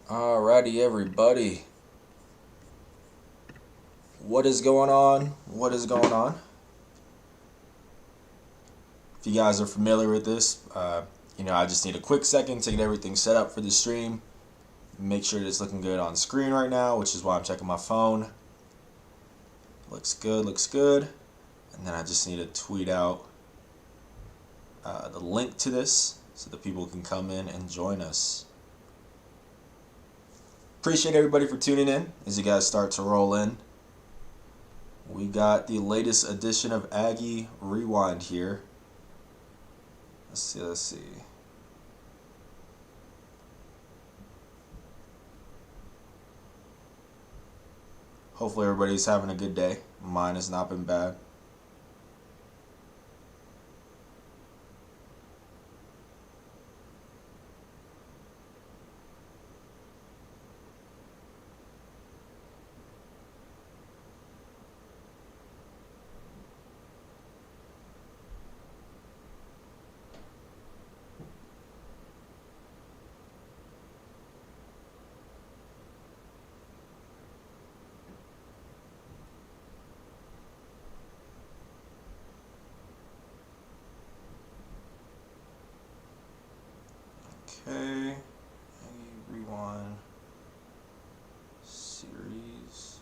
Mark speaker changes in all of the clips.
Speaker 1: Alrighty, everybody. What is going on? What is going on? If you guys are familiar with this, I just need a quick second to get everything set up for the stream. Make sure it's looking good on screen right now, which is why I'm checking my phone. Looks good, looks good. And then I just need to tweet out the link to this so that people can come in and join us. Appreciate everybody for tuning in as you guys start to roll in. We got the latest edition of Aggie Rewind here. Let's see. Hopefully everybody's having a good day. Mine has not been bad. Okay, rewind series.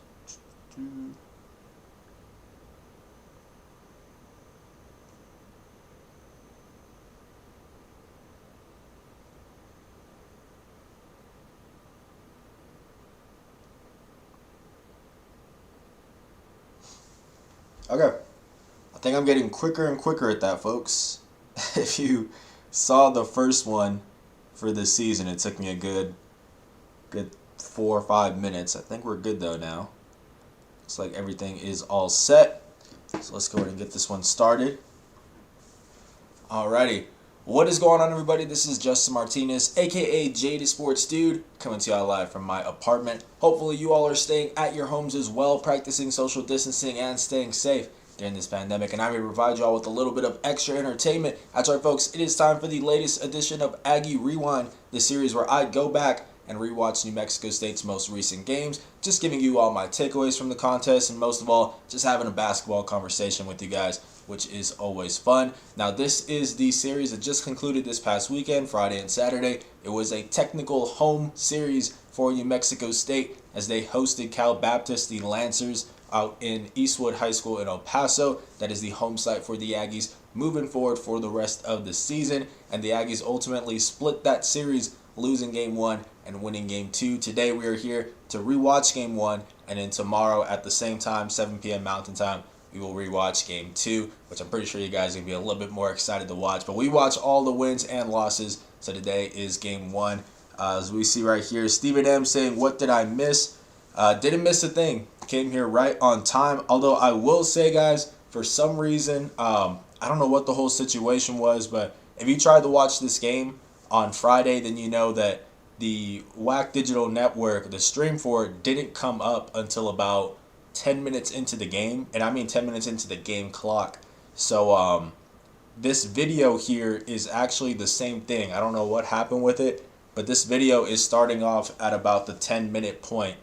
Speaker 1: Okay, I think I'm getting quicker and quicker at that, folks. If you saw the first one for this season, it took me a good 4 or 5 minutes. I think we're good though now. Looks like everything is all set. So let's go ahead and get this one started. Alrighty. What is going on, everybody? This is Justin Martinez, aka Jaded Sports Dude, coming to y'all live from my apartment. Hopefully you all are staying at your homes as well, practicing social distancing and staying safe during this pandemic, and I'm here to provide you all with a little bit of extra entertainment. That's right, folks, it is time for the latest edition of Aggie Rewind, the series where I go back and rewatch New Mexico State's most recent games, just giving you all my takeaways from the contest, and most of all, just having a basketball conversation with you guys, which is always fun. Now, this is the series that just concluded this past weekend, Friday and Saturday. It was a technical home series for New Mexico State as they hosted Cal Baptist, the Lancers, out in Eastwood High School in El Paso. That is the home site for the Aggies moving forward for the rest of the season. And the Aggies ultimately split that series, losing game 1 and winning game 2. Today we are here to rewatch game 1, and then tomorrow at the same time, 7 p.m. Mountain Time, we will rewatch game 2, which I'm pretty sure you guys are going to be a little bit more excited to watch. But we watch all the wins and losses, so today is game 1. As we see right here, Stephen M saying, "What did I miss?" Didn't miss a thing. Came here right on time. Although I will say, guys, for some reason, I don't know what the whole situation was, but if you tried to watch this game on Friday, then you know that the WAC Digital Network, the stream for it, didn't come up until about 10 minutes into the game. And I mean 10 minutes into the game clock. So this video here is actually the same thing. I don't know what happened with it, but this video is starting off at about the 10-minute point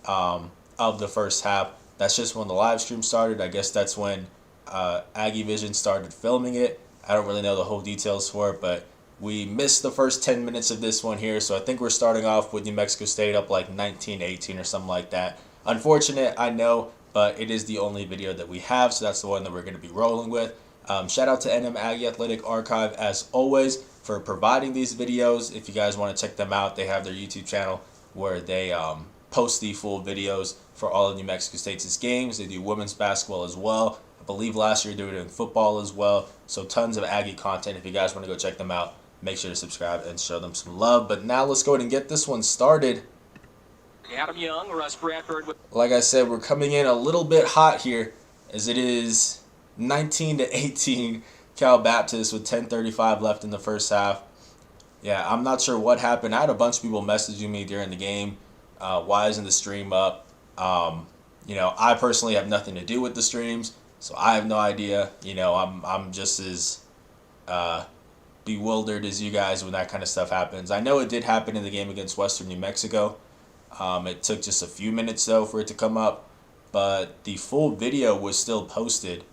Speaker 1: of the first half. That's just when the live stream started. I guess that's when Aggie Vision started filming it. I don't really know the whole details for it, but we missed the first 10 minutes of this one here. So I think we're starting off with New Mexico State up like 19-18 or something like that. Unfortunate, I know, but it is the only video that we have, so that's the one that we're going to be rolling with. Shout out to NM Aggie Athletic Archive, as always, for providing these videos. If you guys want to check them out, they have their YouTube channel where they post the full videos for all of New Mexico State's games. They do women's basketball as well. I believe last year they were doing football as well. So tons of Aggie content. If you guys want to go check them out, make sure to subscribe and show them some love. But now let's go ahead and get this one started. Adam Young, Russ Bradford. Like I said, we're coming in a little bit hot here, as it is 19-18 Cal Baptist with 10:35 left in the first half. Yeah, I'm not sure what happened. I had a bunch of people messaging me during the game. Why isn't the stream up? I personally have nothing to do with the streams, so I have no idea. I'm just as bewildered as you guys when that kind of stuff happens. I know it did happen in the game against Western New Mexico. It took just a few minutes though for it to come up, but the full video was still posted.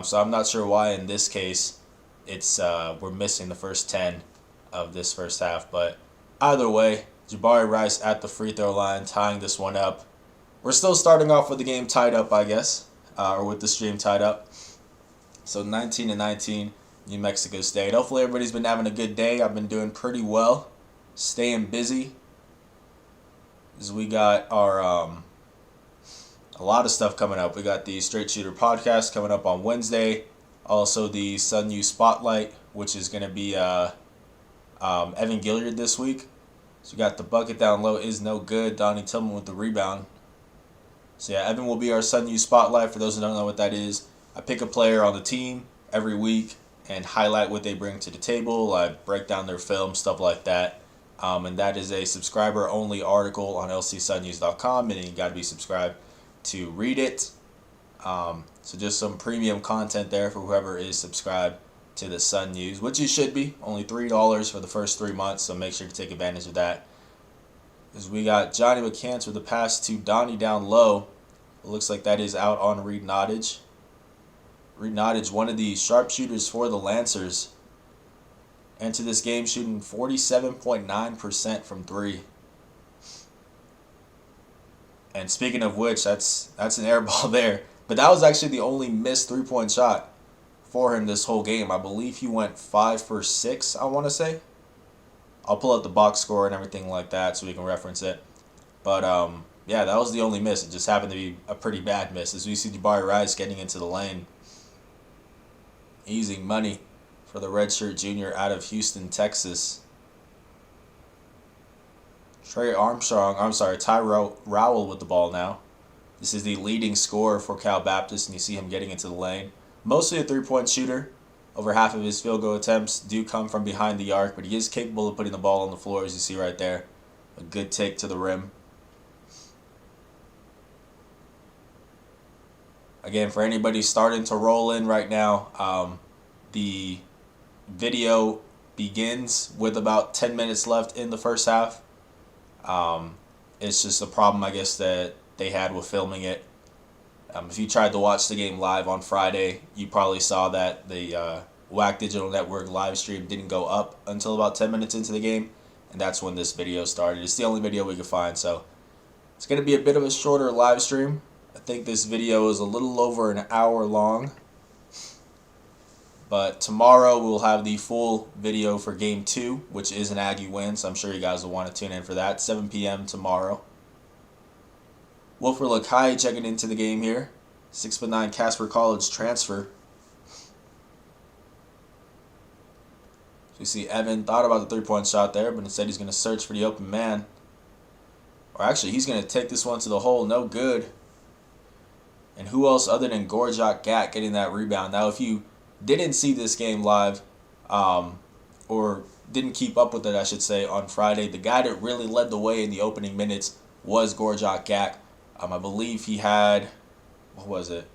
Speaker 1: So I'm not sure why in this case it's we're missing the first 10 of this first half. But either way, Jabari Rice at the free throw line tying this one up. We're still starting off with the game tied up, I guess, or with the stream tied up. So 19-19, New Mexico State. Hopefully everybody's been having a good day. I've been doing pretty well, staying busy. As we got our a lot of stuff coming up. We got the Straight Shooter podcast coming up on Wednesday. Also the Sun U Spotlight, which is going to be Evan Gilliard this week. So we got the bucket down low is no good. Donnie Tillman with the rebound. So yeah, Evan will be our Sun U Spotlight. For those who don't know what that is, I pick a player on the team every week and highlight what they bring to the table. I break down their film, stuff like that. And that is a subscriber-only article on lcsunnews.com, and you got to be subscribed to read it. So just some premium content there for whoever is subscribed to the Sun News, which you should be. Only $3 for the first 3 months, so make sure to take advantage of that. As we got Johnny McCants with the pass to Donnie down low. It looks like that is out on Reed Nottage. Reed Nottage, one of the sharpshooters for the Lancers. Into this game shooting 47.9% from three. And speaking of which, that's an air ball there. But that was actually the only missed three-point shot for him this whole game. I believe he went 5 for 6, I want to say. I'll pull up the box score and everything like that so we can reference it. But yeah, that was the only miss. It just happened to be a pretty bad miss. As we see Jabari Rice getting into the lane. Easy money for the redshirt junior out of Houston, Texas. Ty Rowell with the ball now. This is the leading scorer for Cal Baptist, and you see him getting into the lane. Mostly a three-point shooter. Over half of his field goal attempts do come from behind the arc, but he is capable of putting the ball on the floor, as you see right there. A good take to the rim. Again, for anybody starting to roll in right now, the video begins with about 10 minutes left in the first half. It's just a problem, I guess, that they had with filming it. If you tried to watch the game live on Friday, you probably saw that the WAC Digital Network live stream didn't go up until about 10 minutes into the game, and that's when this video started. It's the only video we could find, so it's going to be a bit of a shorter live stream. I think this video is a little over an hour long. But tomorrow we'll have the full video for Game 2, which is an Aggie win, so I'm sure you guys will want to tune in for that. 7 p.m. tomorrow. Wilfred Lakai checking into the game here. 6'9" Casper College transfer. So you see Evan thought about the three-point shot there, but instead he's going to search for the open man. Or actually, he's going to take this one to the hole. No good. And who else other than Gorjak Gat getting that rebound? Now, if you didn't see this game live, or didn't keep up with it, I should say, on Friday, the guy that really led the way in the opening minutes was Gorjak Gak. I believe he had, what was it?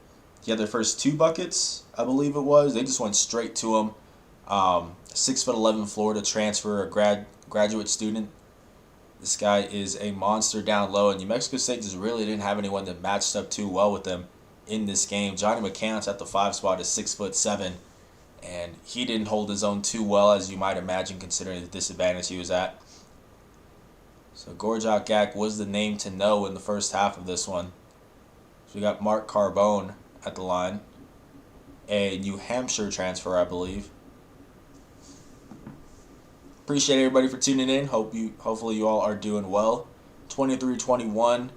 Speaker 1: He had their first 2 buckets, I believe it was. They just went straight to him. 6'11" Florida transfer, a graduate student. This guy is a monster down low, and New Mexico State just really didn't have anyone that matched up too well with them in this game. Johnny McCants at the 5 spot is 6'7", and he didn't hold his own too well, as you might imagine, considering the disadvantage he was at. So Gorjak Gak was the name to know in the first half of this one. So we got Mark Carbone at the line, a New Hampshire transfer, I believe. Appreciate everybody for tuning in. Hopefully you all are doing well. 23-21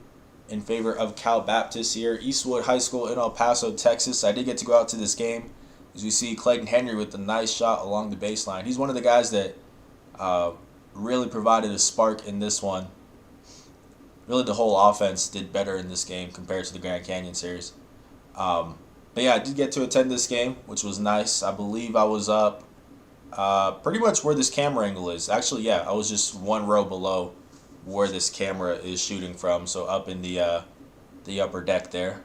Speaker 1: in favor of Cal Baptist here. Eastwood High School in El Paso, Texas. I did get to go out to this game. As we see Clayton Henry with a nice shot along the baseline. He's one of the guys that really provided a spark in this one. Really the whole offense did better in this game compared to the Grand Canyon series. But yeah, I did get to attend this game, which was nice. I believe I was up pretty much where this camera angle is. Actually, yeah, I was just one row below where this camera is shooting from, so up in the upper deck there.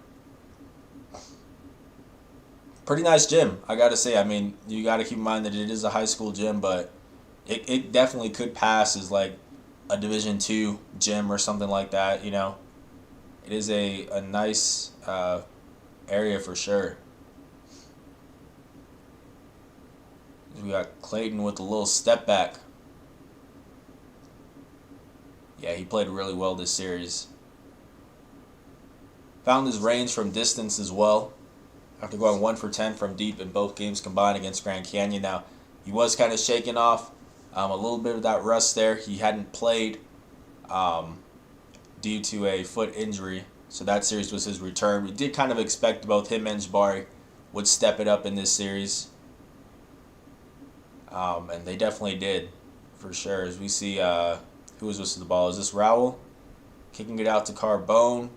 Speaker 1: Pretty nice gym, I gotta say. I mean, you gotta keep in mind that it is a high school gym, but it definitely could pass as like a Division 2 gym or something like that. It is a nice area for sure. We got Clayton with a little step back. Yeah, he played really well this series. Found his range from distance as well, after going 1 for 10 from deep in both games combined against Grand Canyon. Now, he was kind of shaken off a little bit of that rust there. He hadn't played due to a foot injury, so that series was his return. We did kind of expect both him and Jabari would step it up in this series, and they definitely did, for sure. As we see, who was this with the ball? Is this Rowell? Kicking it out to Carbone.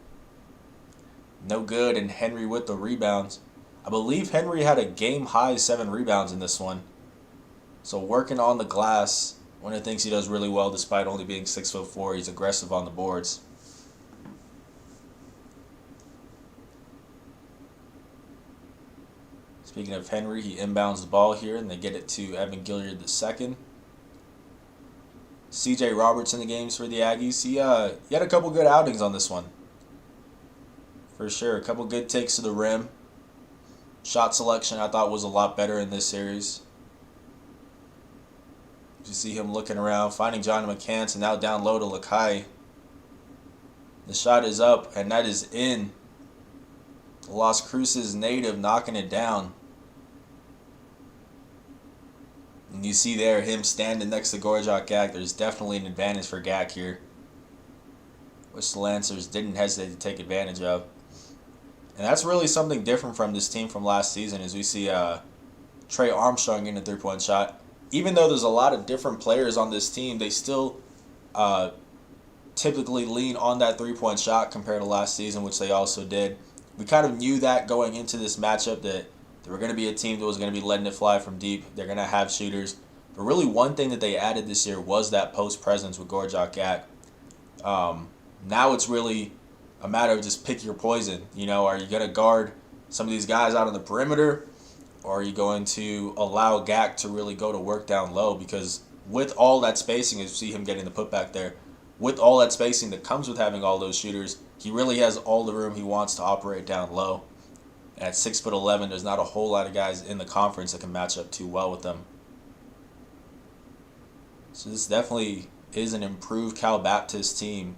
Speaker 1: No good, and Henry with the rebounds. I believe Henry had a game-high 7 rebounds in this one. So working on the glass, one of the things he does really well despite only being 6'4", he's aggressive on the boards. Speaking of Henry, he inbounds the ball here, and they get it to Evan Gilliard II. C.J. Roberts in the games for the Aggies. He had a couple good outings on this one. For sure, a couple good takes to the rim. Shot selection I thought was a lot better in this series. You see him looking around, finding Johnny McCants, and now down low to Lakai. The shot is up, and that is in. Las Cruces native knocking it down. And you see there him standing next to Gorjak Gak. There's definitely an advantage for Gak here, which the Lancers didn't hesitate to take advantage of. And that's really something different from this team from last season, as we see Trey Armstrong in a three-point shot. Even though there's a lot of different players on this team, they still typically lean on that three-point shot compared to last season, which they also did. We kind of knew that going into this matchup, that they were going to be a team that was going to be letting it fly from deep. They're going to have shooters. But really one thing that they added this year was that post presence with Gorjak Gak. Now it's really a matter of just pick your poison. Are you going to guard some of these guys out on the perimeter, or are you going to allow Gak to really go to work down low? Because with all that spacing, as you see him getting the putback there, with all that spacing that comes with having all those shooters, he really has all the room he wants to operate down low. At 6'11", there's not a whole lot of guys in the conference that can match up too well with them. So this definitely is an improved Cal Baptist team,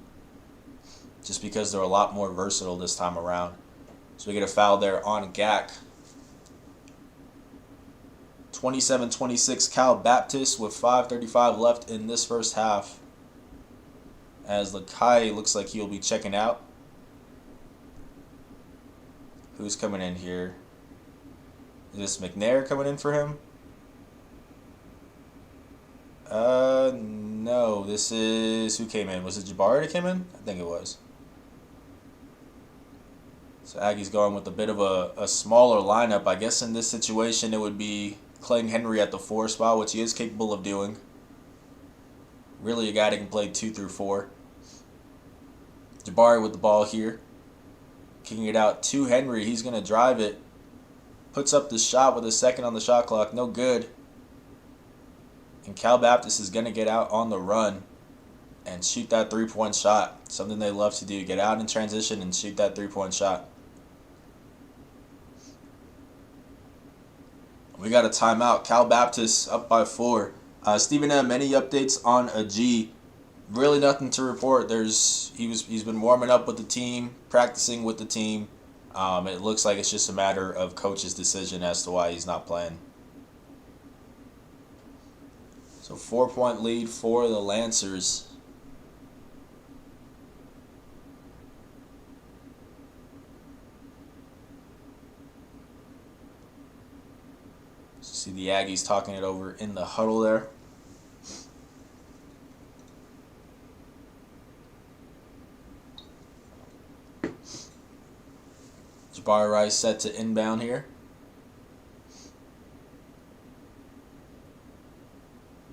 Speaker 1: just because they're a lot more versatile this time around. So we get a foul there on Gak. 27-26 Cal Baptist with 5:35 left in this first half, as Lakai looks like he'll be checking out. Who's coming in here? Is this McNair coming in for him? No. This is... Who came in? Was it Jabari that came in? I think it was. So Aggie's going with a bit of a smaller lineup. I guess in this situation it would be Clayton Henry at the 4 spot, which he is capable of doing. Really a guy that can play 2 through 4. Jabari with the ball here. Kicking it out to Henry. He's going to drive it. Puts up the shot with a second on the shot clock. No good. And Cal Baptist is going to get out on the run and shoot that three-point shot. Something they love to do. Get out in transition and shoot that three-point shot. We got a timeout. Cal Baptist up by 4. Stephen M., any updates on Aggie? Really nothing to report. He's been warming up with the team, practicing with the team. It looks like it's just a matter of coach's decision as to why he's not playing. So 4-point lead for the Lancers. See the Aggies talking it over in the huddle there. Jabari Rice set to inbound here.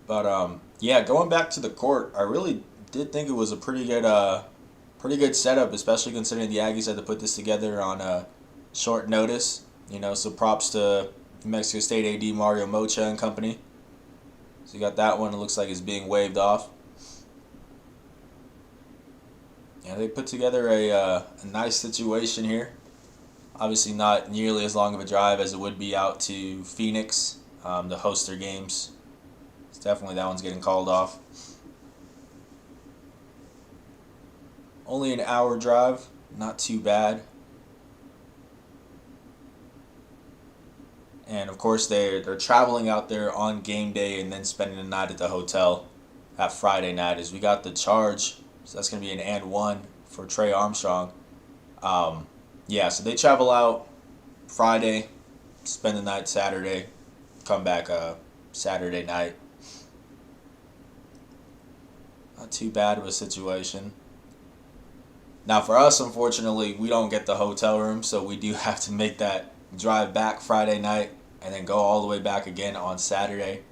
Speaker 1: But yeah, going back to the court, I really did think it was a pretty good setup, especially considering the Aggies had to put this together on short notice. So props to New Mexico State AD Mario Mocha and company. So you got that one. It looks like it's being waved off. Yeah, they put together a nice situation here. Obviously, not nearly as long of a drive as it would be out to Phoenix to host their games. It's definitely that one's getting called off. Only an hour drive, not too bad. And of course, they're traveling out there on game day and then spending the night at the hotel that Friday night. As we got the charge, so that's going to be an and one for Trey Armstrong. Yeah, so they travel out Friday, spend the night Saturday, come back Saturday night. Not too bad of a situation. Now for us, unfortunately, we don't get the hotel room, so we do have to make that drive back Friday night and then go all the way back again on Saturday,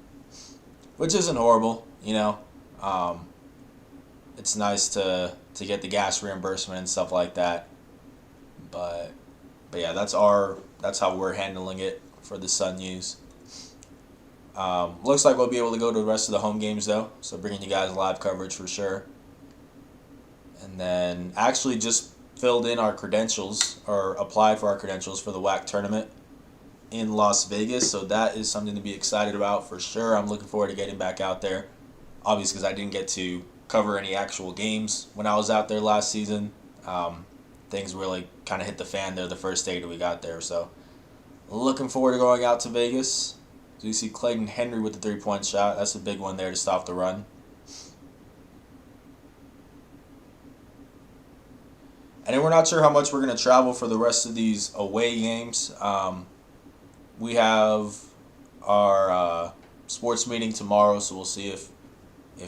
Speaker 1: which isn't horrible, It's nice to get the gas reimbursement and stuff like that. But yeah, that's how we're handling it for the Sun News. Looks like we'll be able to go to the rest of the home games though, so bringing you guys live coverage for sure. And then actually just filled in our credentials or applied for our credentials for the WAC tournament in Las Vegas, so that is something to be excited about for sure. I'm looking forward to getting back out there, obviously because I didn't get to cover any actual games when I was out there last season. Things really kind of hit the fan there the first day that we got there, so looking forward to going out to Vegas. So you see Clayton Henry with the 3-point shot. That's a big one there to stop the run. And then we're not sure how much we're going to travel for the rest of these away games. We have our sports meeting tomorrow, so we'll see if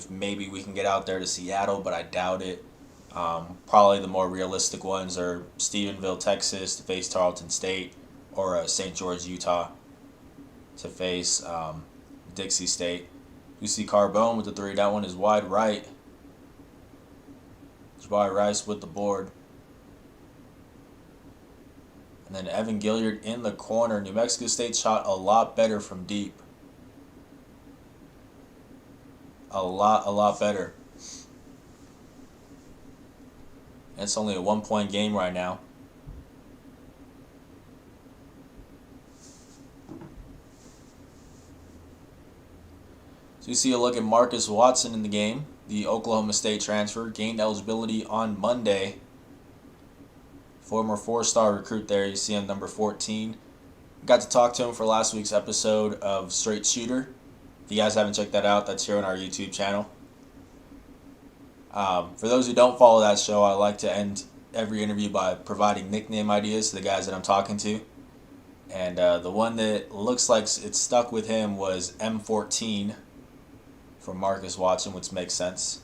Speaker 1: maybe we can get out there to Seattle, but I doubt it. Probably the more realistic ones are Stephenville, Texas to face Tarleton State, or St. George, Utah to face Dixie State. You see Carbone with the 3. That one is wide right. Jabari Rice with the board. And then Evan Gilliard in the corner. New Mexico State shot a lot better from deep. A lot better. And it's only a 1-point game right now. So you see a look at Marcus Watson in the game. The Oklahoma State transfer gained eligibility on Monday. Former 4-star recruit there. You see him, number 14. Got to talk to him for last week's episode of Straight Shooter. If you guys haven't checked that out, that's here on our YouTube channel. For those who don't follow that show, I like to end every interview by providing nickname ideas to the guys that I'm talking to. And the one that looks like it stuck with him was M14 for Marcus Watson, which makes sense.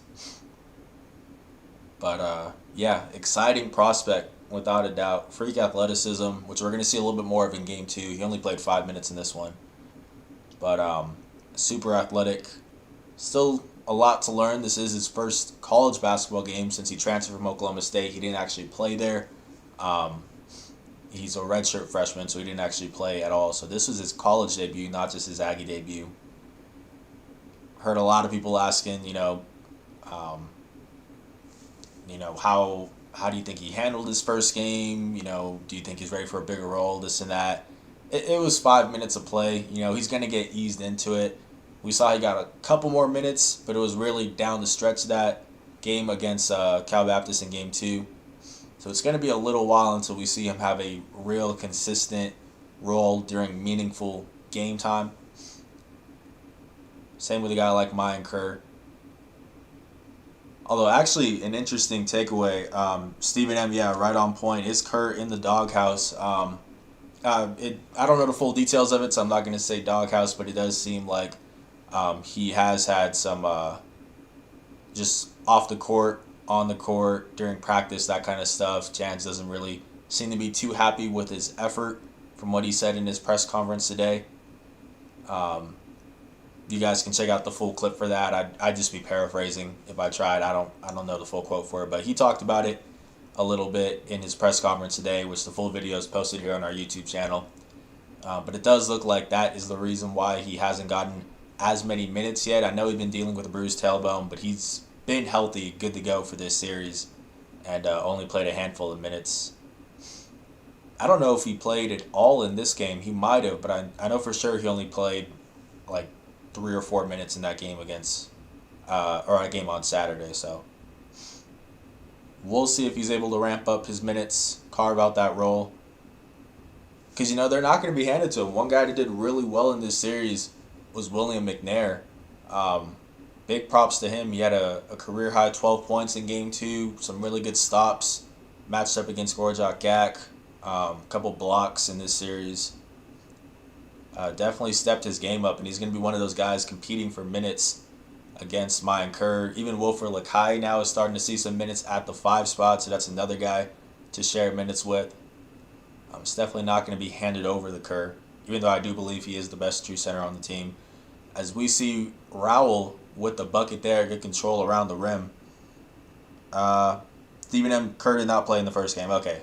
Speaker 1: But yeah, exciting prospect without a doubt. Freak athleticism, which we're going to see a little bit more of in Game 2. He only played 5 minutes in this one. But super athletic. Still a lot to learn. This is his first college basketball game since he transferred from Oklahoma State. He didn't actually play there. He's a redshirt freshman, so he didn't actually play at all. So this was his college debut, not just his Aggie debut. Heard a lot of people asking, how do you think he handled his first game? Do you think he's ready for a bigger role? This and that. It was 5 minutes of play. He's going to get eased into it. We saw he got a couple more minutes, but it was really down the stretch of that game against Cal Baptist in Game 2. So it's going to be a little while until we see him have a real consistent role during meaningful game time. Same with a guy like Mayan Kerr. Although, actually, an interesting takeaway, Stephen M., right on point. Is Kerr in the doghouse? I don't know the full details of it, so I'm not going to say doghouse, but it does seem like he has had some just off the court, on the court, during practice, that kind of stuff. Jans doesn't really seem to be too happy with his effort from what he said in his press conference today. You guys can check out the full clip for that. I'd just be paraphrasing if I tried. I don't know the full quote for it, but he talked about it a little bit in his press conference today, which the full video is posted here on our YouTube channel. But it does look like that is the reason why he hasn't gotten as many minutes yet. I know he's been dealing with a bruised tailbone, but he's been healthy, good to go for this series, and only played a handful of minutes. I don't know if he played at all in this game. He might have, but I know for sure he only played like 3 or 4 minutes in that game against, or a game on Saturday. So we'll see if he's able to ramp up his minutes, carve out that role. Because, they're not going to be handed to him. One guy that did really well in this series was William McNair. Big props to him. He had a career-high 12 points in Game 2, some really good stops, matched up against Gorjak Gak, a couple blocks in this series. Definitely stepped his game up, and he's going to be one of those guys competing for minutes against Mayan Kerr. Even Wilfred Lakai now is starting to see some minutes at the 5 spot, so that's another guy to share minutes with. It's definitely not going to be handed over the Kerr, even though I do believe he is the best true center on the team. As we see Rowell with the bucket there, good control around the rim. Stephen M. Kerr did not play in the first game. Okay.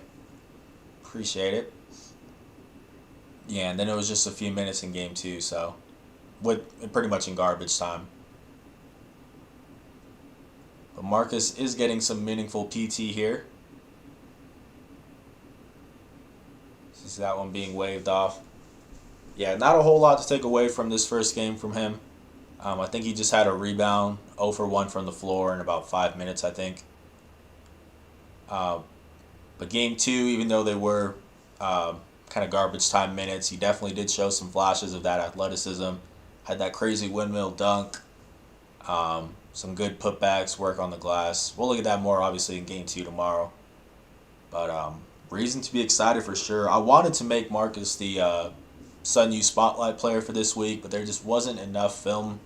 Speaker 1: Appreciate it. Yeah, and then it was just a few minutes in Game 2, so pretty much in garbage time. But Marcus is getting some meaningful PT here. See that one being waved off. Yeah, not a whole lot to take away from this first game from him. I think he just had a rebound, 0 for 1 from the floor in about 5 minutes, I think. But Game 2, even though they were kind of garbage time minutes, he definitely did show some flashes of that athleticism. Had that crazy windmill dunk. Some good putbacks, work on the glass. We'll look at that more, obviously, in Game 2 tomorrow. But reason to be excited for sure. I wanted to make Marcus the Sun U Spotlight player for this week, but there just wasn't enough film.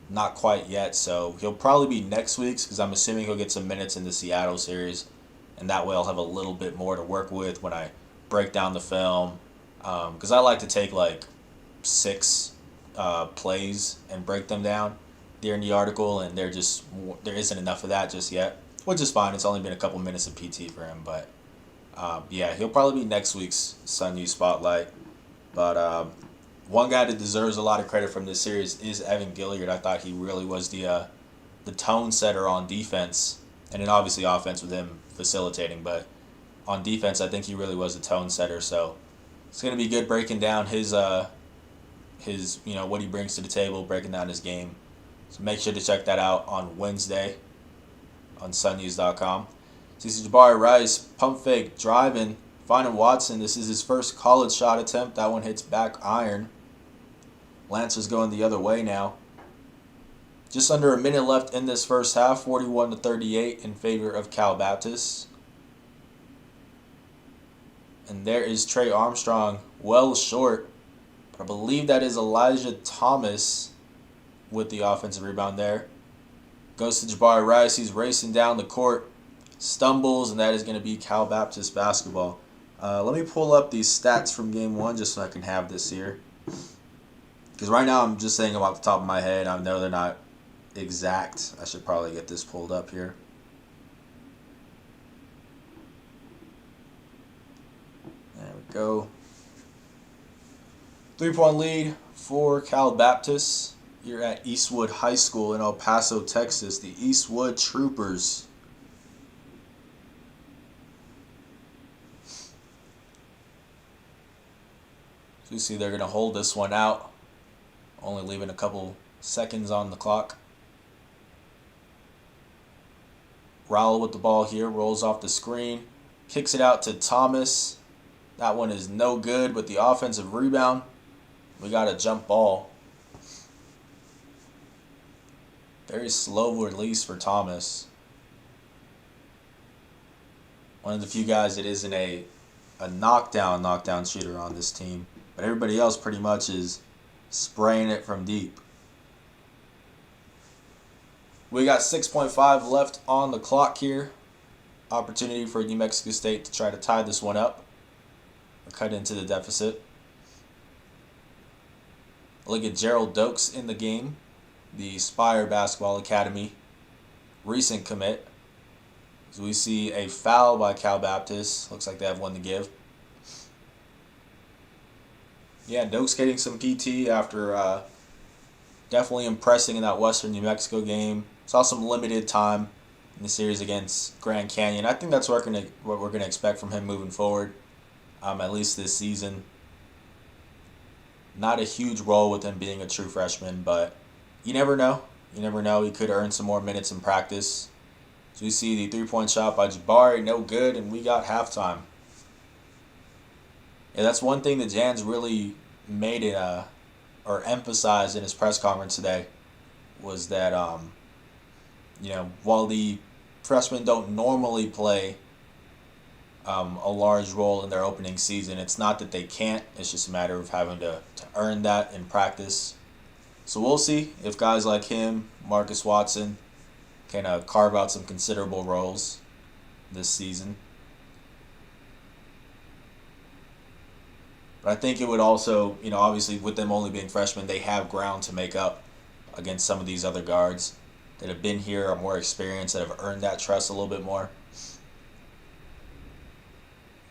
Speaker 1: Not quite yet, so he'll probably be next week's because I'm assuming he'll get some minutes in the Seattle series, and that way I'll have a little bit more to work with when I break down the film. Because I like to take like 6 plays and break them down during the article, and there isn't enough of that just yet, which is fine. It's only been a couple minutes of PT for him, but yeah, he'll probably be next week's Sun U Spotlight. But one guy that deserves a lot of credit from this series is Evan Gilliard. I thought he really was the tone setter on defense, and then obviously offense with him facilitating. But on defense, I think he really was the tone setter. So it's gonna be good breaking down his what he brings to the table, breaking down his game. So make sure to check that out on Wednesday on sunnews.com. CC Jabari Rice, pump fake, driving, finding Watson. This is his first college shot attempt. That one hits back iron. Lancer's going the other way now. Just under a minute left in this first half, 41-38 in favor of Cal Baptist. And there is Trey Armstrong, well short. But I believe that is Elijah Thomas with the offensive rebound there. Goes to Jabari Rice. He's racing down the court. Stumbles, and that is going to be Cal Baptist basketball. Let me pull up these stats from Game 1 just so I can have this here. Because right now I'm just saying them off the top of my head. I know they're not exact. I should probably get this pulled up here. There we go. 3-point lead for Cal Baptist here at Eastwood High School in El Paso, Texas. The Eastwood Troopers. So you see they're going to hold this one out, only leaving a couple seconds on the clock. Rowell with the ball here, rolls off the screen, kicks it out to Thomas. That one is no good with the offensive rebound. We got a jump ball. Very slow release for Thomas. One of the few guys that isn't a knockdown shooter on this team. But everybody else pretty much is spraying it from deep. We got 6.5 left on the clock here. Opportunity for New Mexico State to try to tie this one up or cut into the deficit. Look at Gerald Dokes in the game, the Spire Basketball Academy recent commit. So we see a foul by Cal Baptist. Looks like they have one to give. Yeah, Doak's getting some PT after definitely impressing in that Western New Mexico game. Saw some limited time in the series against Grand Canyon. I think that's what we're gonna expect from him moving forward. At least this season. Not a huge role with him being a true freshman, but you never know. You never know. He could earn some more minutes in practice. So we see the 3-point shot by Jabari, no good, and we got halftime. Yeah, that's one thing that Jan's really made it or emphasized in his press conference today was that while the freshmen don't normally play a large role in their opening season, it's not that they can't. It's just a matter of having to earn that in practice. So we'll see if guys like him, Marcus Watson, can carve out some considerable roles this season. But I think it would also, obviously with them only being freshmen, they have ground to make up against some of these other guards that have been here, are more experienced, that have earned that trust a little bit more.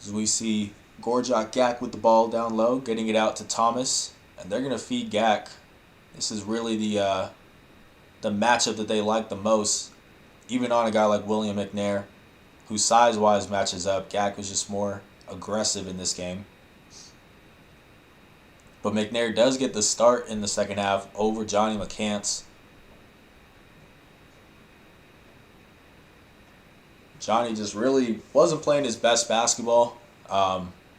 Speaker 1: As we see Gorjak Gak with the ball down low, getting it out to Thomas, and they're going to feed Gak. This is really the matchup that they like the most, even on a guy like William McNair, who size-wise matches up. Gak was just more aggressive in this game. But McNair does get the start in the second half over Johnny McCants. Johnny just really wasn't playing his best basketball,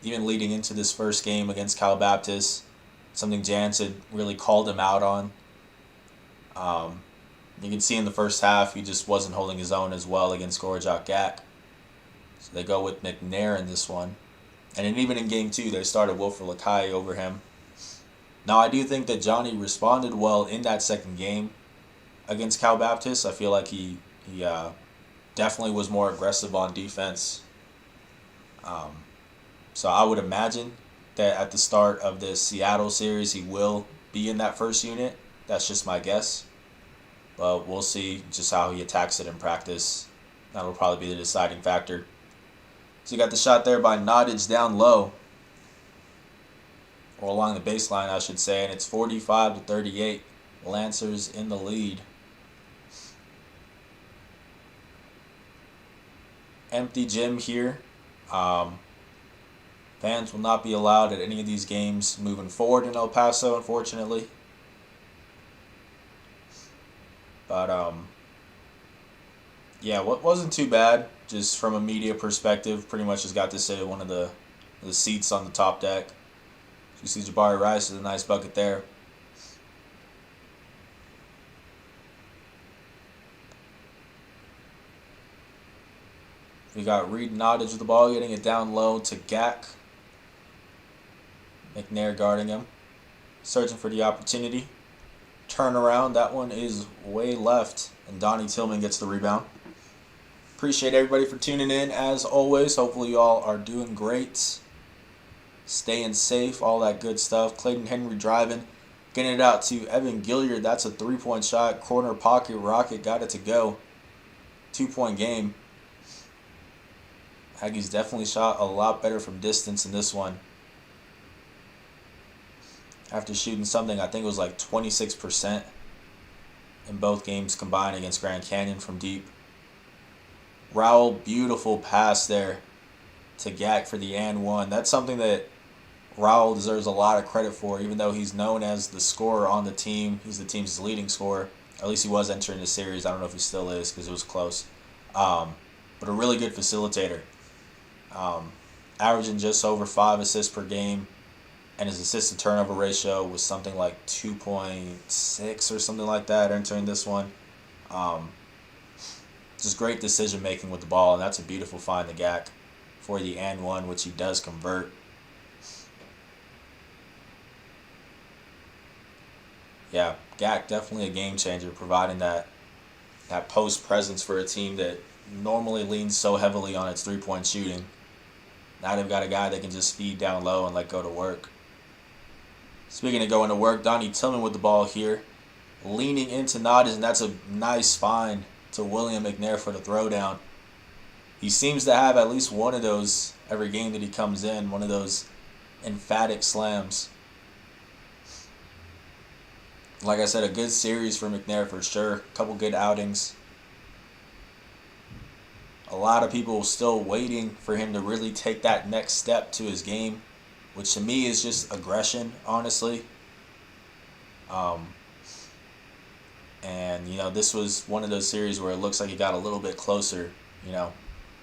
Speaker 1: even leading into this first game against Cal Baptist. Something Jans had really called him out on. You can see in the first half he just wasn't holding his own as well against Gorjak Gak. So they go with McNair in this one. And then even in game 2, they started Wilfred Lakai over him. Now, I do think that Johnny responded well in that second game against Cal Baptist. I feel like he definitely was more aggressive on defense. So I would imagine that at the start of the Seattle series, he will be in that first unit. That's just my guess. But we'll see just how he attacks it in practice. That'll probably be the deciding factor. So you got the shot there by Nottage down low. Or along the baseline, I should say. And it's 45-38. Lancers in the lead. Empty gym here. Fans will not be allowed at any of these games moving forward in El Paso, unfortunately. But, yeah, what wasn't too bad. Just from a media perspective, pretty much just got to sit at one of the seats on the top deck. You see Jabari Rice with a nice bucket there. We got Reed Nottage with the ball, getting it down low to Gak. McNair guarding him. Searching for the opportunity. Turn around. That one is way left. And Donnie Tillman gets the rebound. Appreciate everybody for tuning in. As always, hopefully you all are doing great. Staying safe, all that good stuff. Clayton Henry driving. Getting it out to Evan Gilliard. That's a 3-point shot. Corner pocket rocket. Got it to go. 2-point game. Aggie's definitely shot a lot better from distance in this one. After shooting something, I think it was like 26% in both games combined against Grand Canyon from deep. Rowell, beautiful pass there to Gak for the and one. That's something that Rowell deserves a lot of credit for, even though he's known as the scorer on the team. He's the team's leading scorer. At least he was entering the series. I don't know if he still is because it was close. But a really good facilitator. Averaging just over 5 assists per game. And his assist to turnover ratio was something like 2.6 or something like that entering this one. Just great decision making with the ball, and that's a beautiful find to Gak for the and one, which he does convert. Yeah, Gak definitely a game changer, providing that post presence for a team that normally leans so heavily on its 3-point shooting. Now they've got a guy that can just feed down low and let go to work. Speaking of going to work, Donnie Tillman with the ball here. Leaning into Nottage, and that's a nice find to William McNair for the throwdown. He seems to have at least one of those every game that he comes in, one of those emphatic slams. Like I said, a good series for McNair for sure. Couple good outings. A lot of people still waiting for him to really take that next step to his game, which to me is just aggression, honestly. Um, and, this was one of those series where it looks like he got a little bit closer, a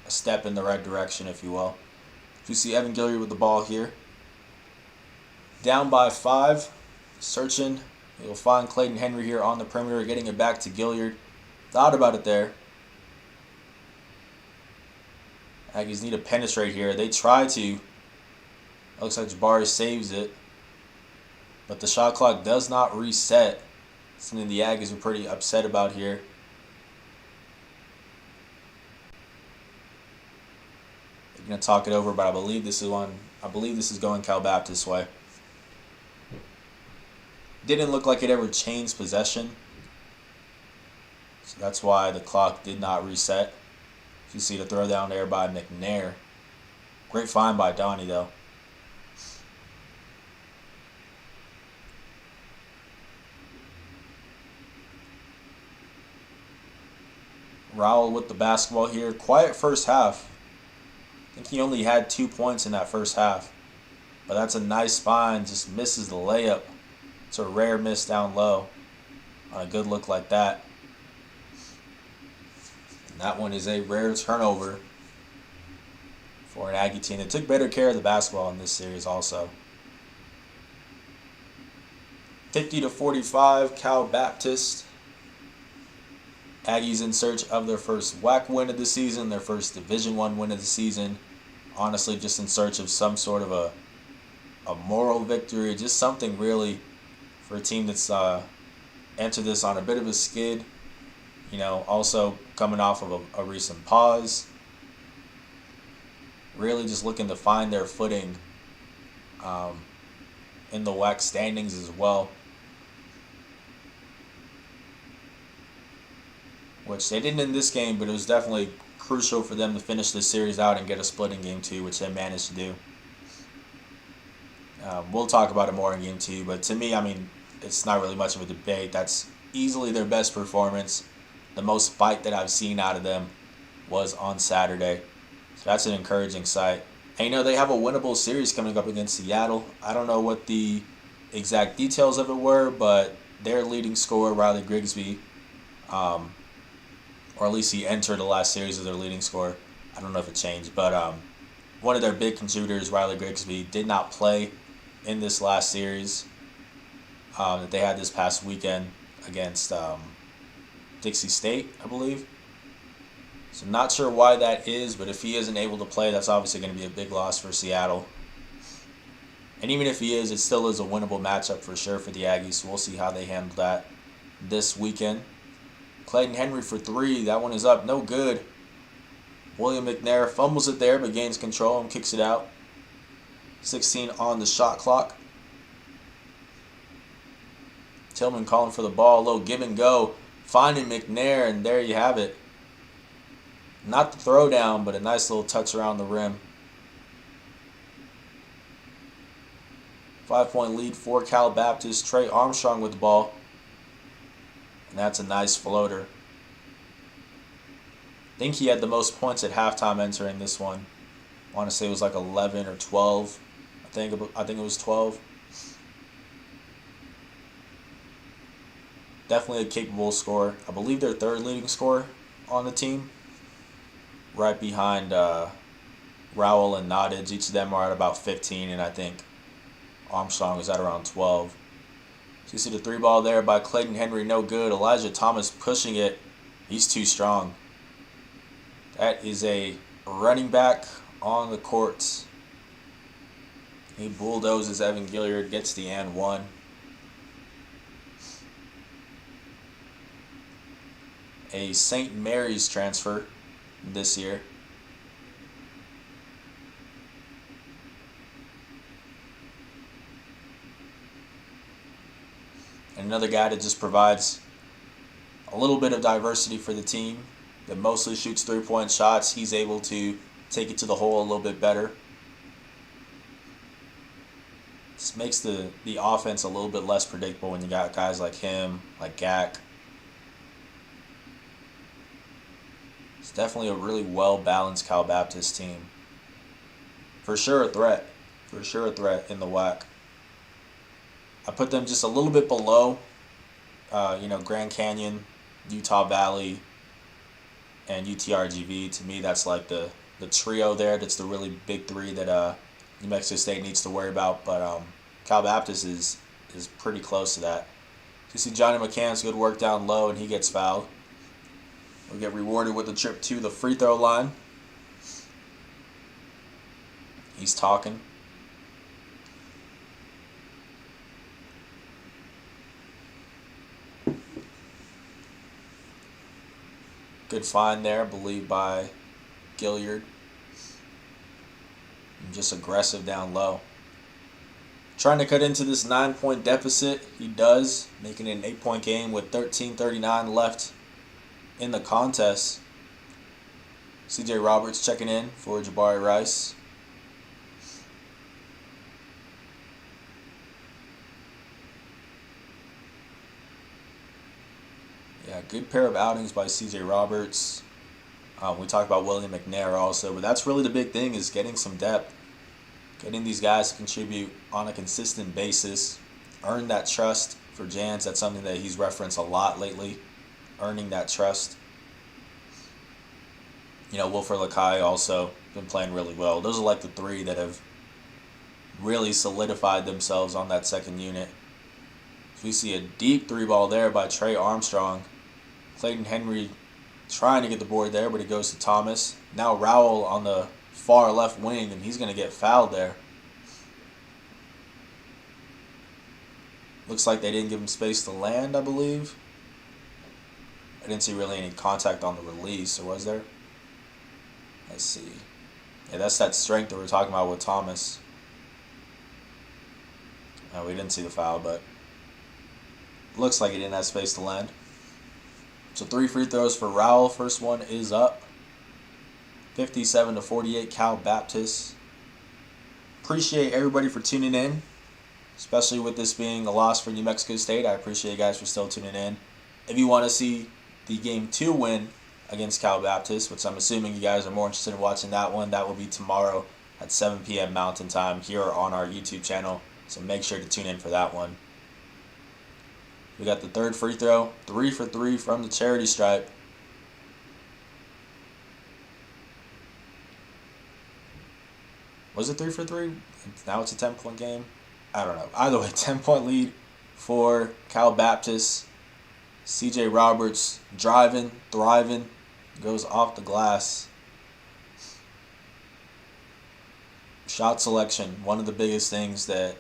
Speaker 1: step in the right direction, if you will. You see Evan Gilliard with the ball here. Down by 5, searching. You'll find Clayton Henry here on the perimeter, getting it back to Gilliard. Thought about it there. Aggies need to penetrate here. They try to. Looks like Jabari saves it. But the shot clock does not reset. Something the Aggies are pretty upset about here. They're going to talk it over, but I believe this is going Cal Baptist way. Didn't look like it ever changed possession. So that's why the clock did not reset. You see the throw down there by McNair. Great find by Donnie, though. Rowell with the basketball here. Quiet first half. I think he only had 2 points in that first half. But that's a nice find. Just misses the layup. It's a rare miss down low on a good look like that. And that one is a rare turnover for an Aggie team that took better care of the basketball in this series also. 50-45, Cal Baptist. Aggies in search of their first WAC win of the season, their first Division I win of the season. Honestly, just in search of some sort of a moral victory, just something really for a team that's entered this on a bit of a skid. Also coming off of a recent pause. Really just looking to find their footing in the WAC standings as well. Which they didn't in this game, but it was definitely crucial for them to finish this series out and get a split in Game 2, which they managed to do. We'll talk about it more in Game 2, but to me, it's not really much of a debate. That's easily their best performance. The most fight that I've seen out of them was on Saturday. So that's an encouraging sight. And they have a winnable series coming up against Seattle. I don't know what the exact details of it were, but their leading scorer, Riley Grigsby, or at least he entered the last series as their leading scorer. I don't know if it changed, but one of their big contributors, Riley Grigsby, did not play in this last series that they had this past weekend against Dixie State, I believe. So not sure why that is, but if he isn't able to play, that's obviously going to be a big loss for Seattle. And even if he is, it still is a winnable matchup for sure for the Aggies, so we'll see how they handle that this weekend. Clayton Henry for 3. That one is up. No good. William McNair fumbles it there, but gains control and kicks it out. 16 on the shot clock. Tillman calling for the ball. Low give and go. Finding McNair, and there you have it. Not the throwdown, but a nice little touch around the rim. 5-point lead for Cal Baptist. Trey Armstrong with the ball. And that's a nice floater. I think he had the most points at halftime entering this one. I want to say it was like 11 or 12. I think it was 12. Definitely a capable scorer. I believe they're third leading scorer on the team. Right behind Rowell and Nottage. Each of them are at about 15, and I think Armstrong is at around 12. So you see the 3 ball there by Clayton Henry, no good. Elijah Thomas pushing it. He's too strong. That is a running back on the court. He bulldozes Evan Gilliard, gets the and 1. A St. Mary's transfer this year. And another guy that just provides a little bit of diversity for the team, that mostly shoots 3-point shots. He's able to take it to the hole a little bit better. Just makes the offense a little bit less predictable when you got guys like him, like Gak. It's definitely a really well-balanced Cal Baptist team. For sure a threat. For sure a threat in the WAC. I put them just a little bit below, Grand Canyon, Utah Valley, and UTRGV. To me, that's like the trio there. That's the really big three that New Mexico State needs to worry about. But Cal Baptist is pretty close to that. You see Johnny McCann's good work down low, and he gets fouled. We'll get rewarded with a trip to the free throw line. He's talking. Good find there, I believe, by Gilliard. And just aggressive down low. Trying to cut into this 9-point deficit. He does, making it an 8-point game with 13:39 left in the contest. CJ Roberts checking in for Jabari Rice. Yeah, good pair of outings by CJ Roberts. We talked about William McNair also, but that's really the big thing, is getting some depth. Getting these guys to contribute on a consistent basis. Earn that trust for Jans. That's something that he's referenced a lot lately. Earning that trust. Wilfred Lakai also been playing really well. Those are like the three that have really solidified themselves on that second unit. So we see a deep three ball there by Trey Armstrong. Clayton Henry trying to get the board there, but it goes to Thomas. Now Rowell on the far left wing, and he's going to get fouled there. Looks like they didn't give him space to land, I believe. I didn't see really any contact on the release, or was there? Let's see. Yeah, that's that strength that we were talking about with Thomas. No, we didn't see the foul, but looks like he didn't have space to land. So 3 free throws for Rowell. First one is up. 57-48 Cal Baptist. Appreciate everybody for tuning in, especially with this being a loss for New Mexico State. I appreciate you guys for still tuning in. If you want to see the Game 2 win against Cal Baptist, which I'm assuming you guys are more interested in watching that one, that will be tomorrow at 7 p.m. Mountain Time here on our YouTube channel. So make sure to tune in for that one. We got the third free throw, 3 for 3 from the charity stripe. Was it 3 for 3? Now it's a 10-point game? I don't know. Either way, 10-point lead for Cal Baptist. CJ Roberts driving, thriving, goes off the glass. Shot selection, one of the biggest things that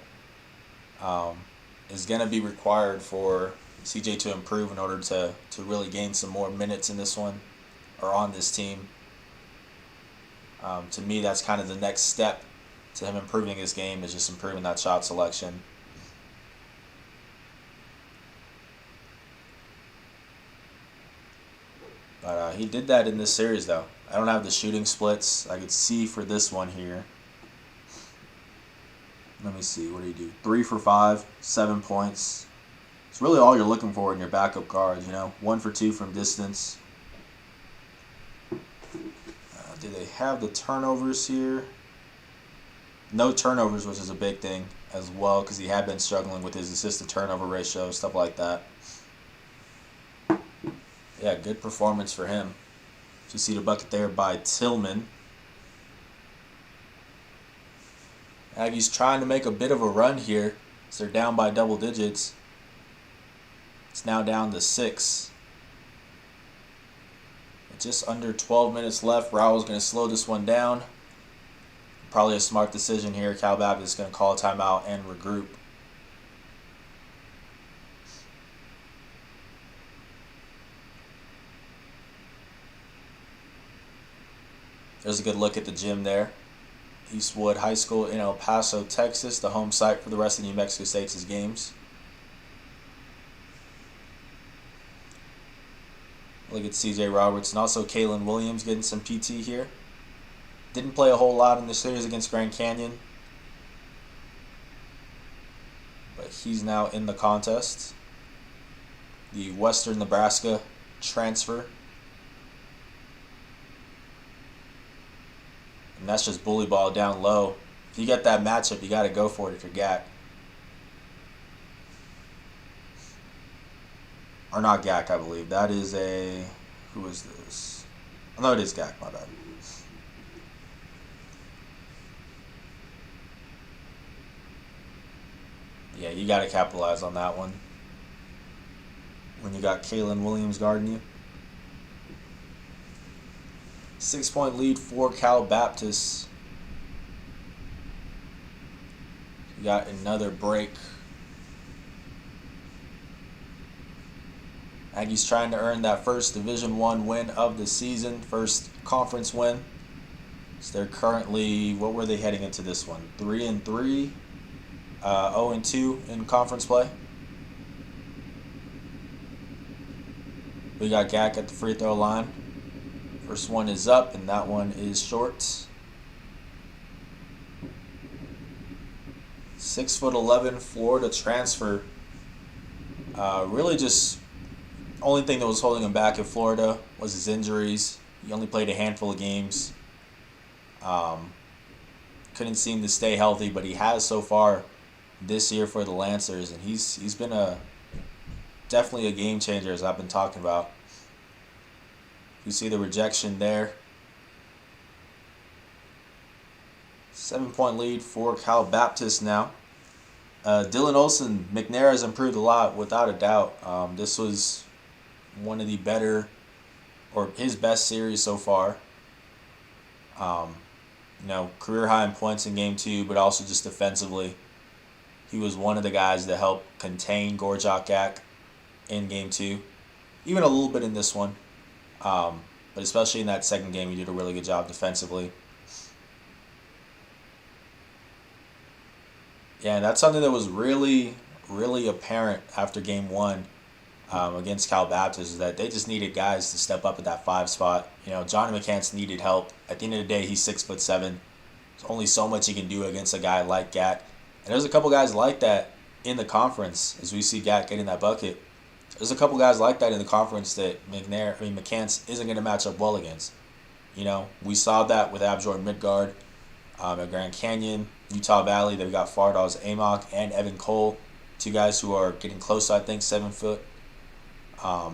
Speaker 1: is going to be required for CJ to improve in order to really gain some more minutes in this one, or on this team. To me, that's kind of the next step to him improving his game, is just improving that shot selection. But he did that in this series, though. I don't have the shooting splits. I could see for this one here. Let me see. What do you do? 3 for 5, 7 points. It's really all you're looking for in your backup guards, 1 for 2 from distance. Do they have the turnovers here? No turnovers, which is a big thing as well, because he had been struggling with his assist-to-turnover ratio, stuff like that. Yeah, good performance for him. You see the bucket there by Tillman. Aggie's trying to make a bit of a run here, so they're down by double digits. It's now down to 6. Just under 12 minutes left. Rowell's going to slow this one down. Probably a smart decision here. Cal Baptist is going to call a timeout and regroup. There's a good look at the gym there. Eastwood High School in El Paso, Texas, the home site for the rest of New Mexico State's games. Look at CJ Roberts and also Kalen Williams getting some PT here. Didn't play a whole lot in the series against Grand Canyon. but he's now in the contest. The Western Nebraska transfer. And that's just bully ball down low. If you get that matchup, you got to go for it if you're Gak. Or not Gak, I believe. That is a... Who is this? Oh, no, it is Gak, my bad. Yeah, you got to capitalize on that one. When you got Kalen Williams guarding you. 6-point lead for Cal Baptist. You got another break. Aggie's trying to earn that first Division I win of the season, first conference win. So they're currently, what were they heading into this one? 3-3, 0-2 in conference play. We got Gak at the free throw line. First one is up, and that one is short. 6'11", Florida transfer. Really just only thing that was holding him back in Florida was his injuries. He only played a handful of games. Couldn't seem to stay healthy, but he has so far this year for the Lancers, and he's been definitely a game changer, as I've been talking about. You see the rejection there. 7-point lead for Cal Baptist now. Dylan Olsen, McNair has improved a lot, without a doubt. This was one of the better, or his best series so far. Career high in points in Game 2, but also just defensively. He was one of the guys that helped contain Gorjak Gak in Game 2. Even a little bit in this one. But especially in that second game, he did a really good job defensively. Yeah, and that's something that was really, really apparent after Game 1 against Cal Baptist, is that they just needed guys to step up at that 5 spot. Johnny McCants needed help. At the end of the day, he's 6'7". There's only so much he can do against a guy like Gak. And there's a couple guys like that in the conference, as we see Gak getting that bucket. There's a couple guys like that in the conference that McCants isn't going to match up well against. We saw that with Abjor Midgard at Grand Canyon, Utah Valley. They've got Fardaws Amok and Evan Cole, two guys who are getting close, I think, 7 foot. They're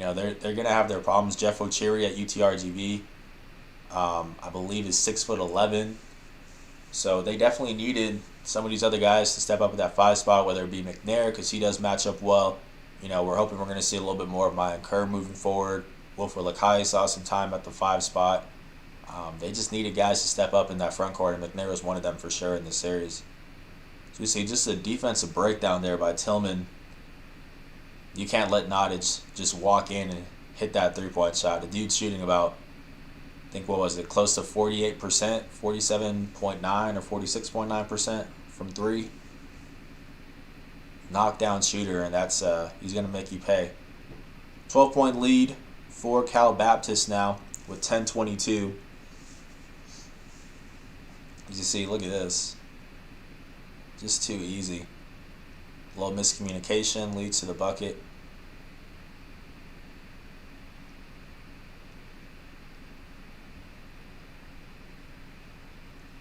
Speaker 1: going to have their problems. Jeff O'Cheery at UTRGV, I believe, is 6'11". So they definitely needed some of these other guys to step up at that 5 spot, whether it be McNair, because he does match up well. We're hoping we're going to see a little bit more of Mayan Kerr moving forward. Wilfred Lakai saw some time at the 5 spot. They just needed guys to step up in that front court, and McNair was one of them for sure in this series. So we see just a defensive breakdown there by Tillman. You can't let Nottage just walk in and hit that 3-point shot. The dude's shooting about, I think, close to 48%, 47.9 or 46.9% from 3. Knockdown shooter, and that's he's going to make you pay. 12-point lead for Cal Baptist now with 10:22. As you see, look at this. Just too easy. A little miscommunication leads to the bucket.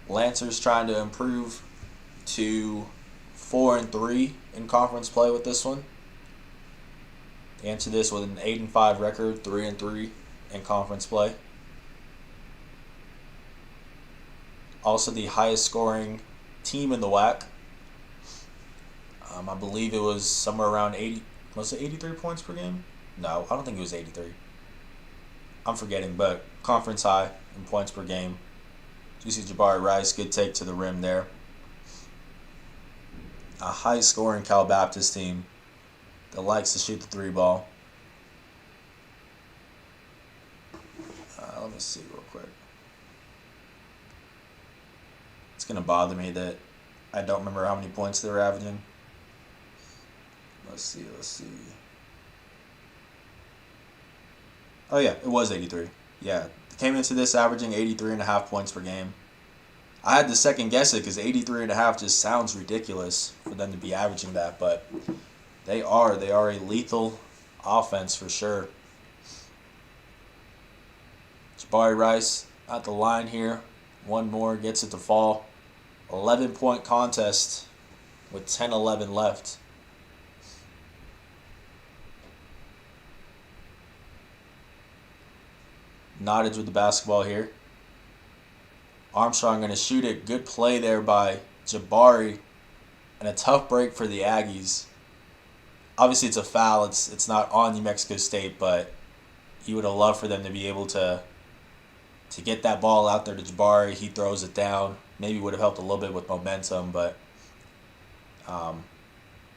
Speaker 1: Lancers trying to improve to 4-3 in conference play with this one. They enter this with an 8-5 record, 3-3 in conference play. Also the highest scoring team in the WAC. I believe it was somewhere around 80. Was it 83 points per game? No, I don't think it was 83. I'm forgetting, but conference high in points per game. Juicy Jabari Rice, good take to the rim there. A high-scoring Cal Baptist team that likes to shoot the 3 ball. Let me see real quick. It's going to bother me that I don't remember how many points they were averaging. Let's see. Oh, yeah, it was 83. Yeah, came into this averaging 83.5 points per game. I had to second guess it because 83.5 just sounds ridiculous for them to be averaging that, but they are. They are a lethal offense for sure. Jabari Rice at the line here. One more, gets it to fall. 11-point contest with 10-11 left. Nottage with the basketball here. Armstrong going to shoot it. Good play there by Jabari. And a tough break for the Aggies. Obviously, it's a foul. It's not on New Mexico State, but you would have loved for them to be able to get that ball out there to Jabari. He throws it down. Maybe would have helped a little bit with momentum, but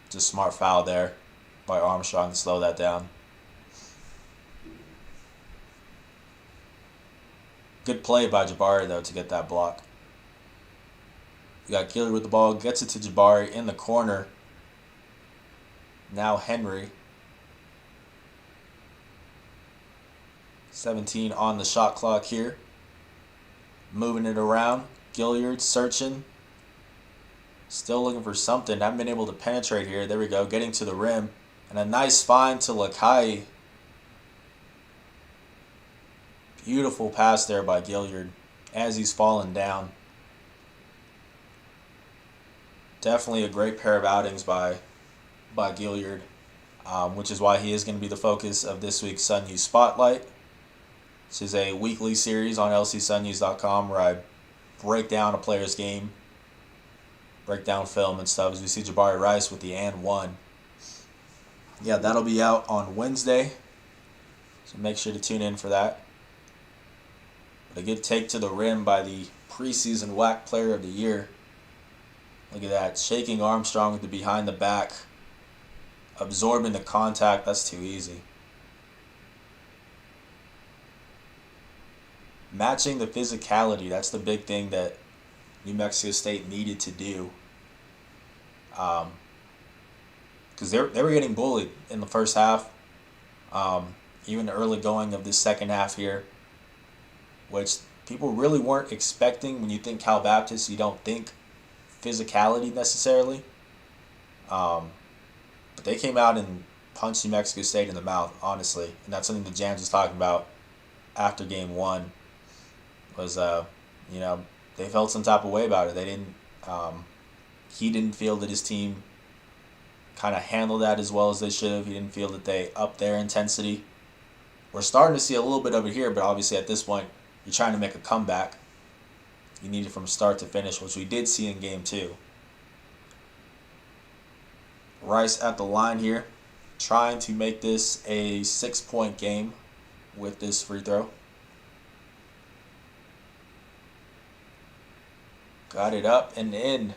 Speaker 1: just smart foul there by Armstrong to slow that down. Good play by Jabari, though, to get that block. You got Gilliard with the ball, gets it to Jabari in the corner. Now Henry. 17 on the shot clock here. Moving it around. Gilliard searching. Still looking for something. Haven't been able to penetrate here. There we go. Getting to the rim. And a nice find to Lakai. Beautiful pass there by Gilliard as he's falling down. Definitely a great pair of outings by Gilliard, which is why he is going to be the focus of this week's Sun News Spotlight. This is a weekly series on lcsunnews.com where I break down a player's game, break down film and stuff, as we see Jabari Rice with the and one. Yeah, that'll be out on Wednesday, so make sure to tune in for that. But a good take to the rim by the preseason WAC Player of the Year. Look at that, shaking Armstrong with the behind the back, absorbing the contact. That's too easy. Matching the physicality, that's the big thing that New Mexico State needed to do. Because they were getting bullied in the first half, even the early going of this second half here, which people really weren't expecting. When you think Cal Baptist, you don't think physicality necessarily. But they came out and punched New Mexico State in the mouth, honestly. And that's something that Jams was talking about after game one. Was, they felt some type of way about it. They didn't, he didn't feel that his team kind of handled that as well as they should have. He didn't feel that they upped their intensity. We're starting to see a little bit of it here, but obviously at this point, you're trying to make a comeback. You need it from start to finish, which we did see in game two. Rice at the line here, trying to make this a 6-point game with this free throw. Got it up and in.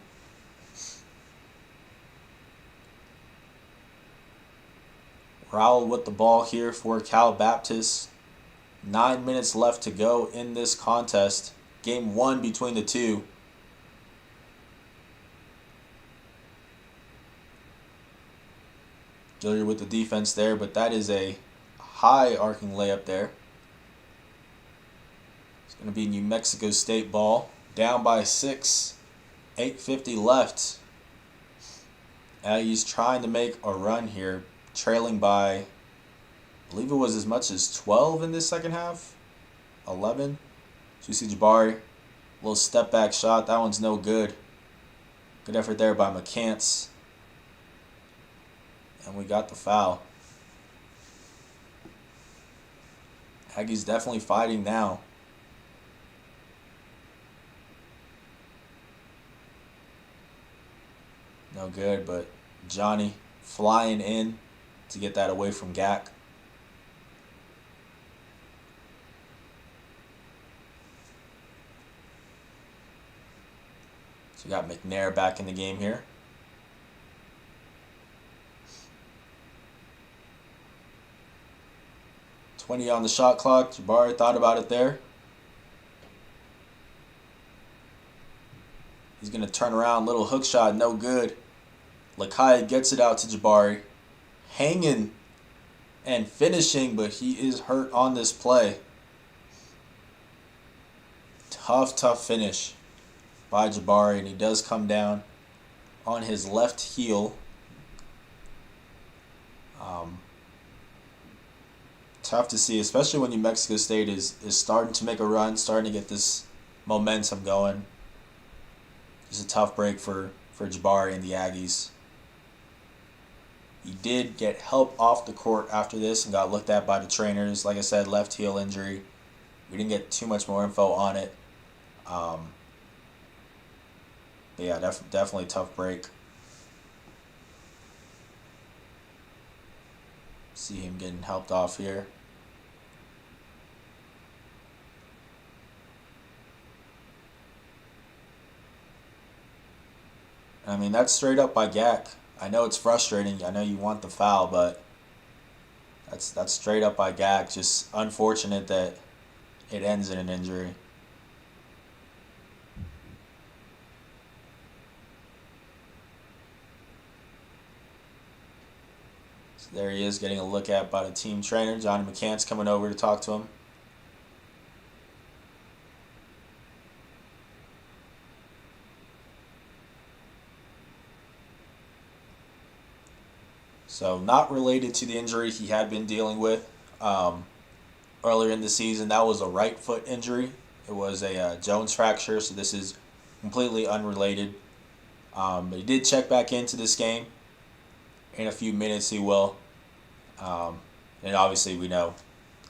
Speaker 1: Rowell with the ball here for Cal Baptist. 9 minutes left to go in this contest. Game one between the two. Gilliard with the defense there, but that is a high arcing layup there. It's going to be New Mexico State ball. Down by 6. 8:50 left. He's trying to make a run here. Trailing by, I believe it was as much as 12 in this second half. 11. So you see Jabari. Little step back shot. That one's no good. Good effort there by McCants. And we got the foul. Aggie's definitely fighting now. No good, but Johnny flying in to get that away from Gak. So we got McNair back in the game here. $20 on the shot clock. Jabari thought about it there. He's going to turn around. Little hook shot, no good. Lakai gets it out to Jabari. Hanging and finishing, but he is hurt on this play. Tough finish. by Jabari, and he does come down on his left heel. Tough to see, especially when New Mexico State is starting to make a run, starting to get this momentum going. It's a tough break for Jabari and the Aggies. He did get help off the court after this and got looked at by the trainers. Like I said, left heel injury. We didn't get too much more info on it. But yeah, definitely tough break. See him getting helped off here. I mean, that's straight up by Gak. I know it's frustrating. I know you want the foul, but that's straight up by Gak. Just unfortunate that it ends in an injury. So there he is getting a look at by the team trainer. Johnny McCants coming over to talk to him. So not related to the injury he had been dealing with earlier in the season. That was a right foot injury. It was a Jones fracture, so this is completely unrelated. But he did check back into this game. In a few minutes he will. And obviously we know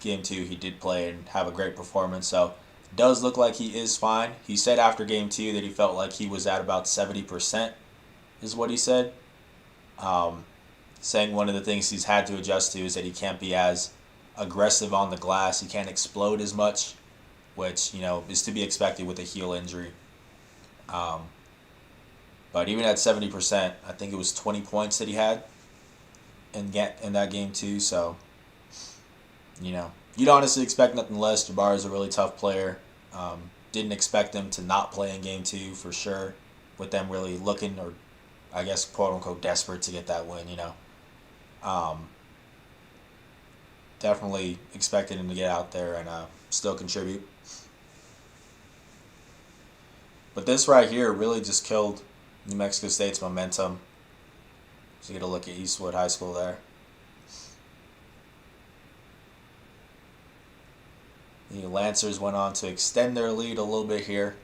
Speaker 1: Game 2 he did play and have a great performance. So it does look like he is fine. He said after Game 2 that he felt like he was at about 70% is what he said. Saying one of the things he's had to adjust to is that he can't be as aggressive on the glass. He can't explode as much, which, is to be expected with a heel injury. But even at 70%, I think it was 20 points that he had in that game too. So, you'd honestly expect nothing less. Jabari is a really tough player. Didn't expect them to not play in game 2 for sure, with them really looking, or I guess quote unquote desperate to get that win. Definitely expected him to get out there and still contribute. But this right here really just killed New Mexico State's momentum. So you get a look at Eastwood High School there. The Lancers went on to extend their lead a little bit here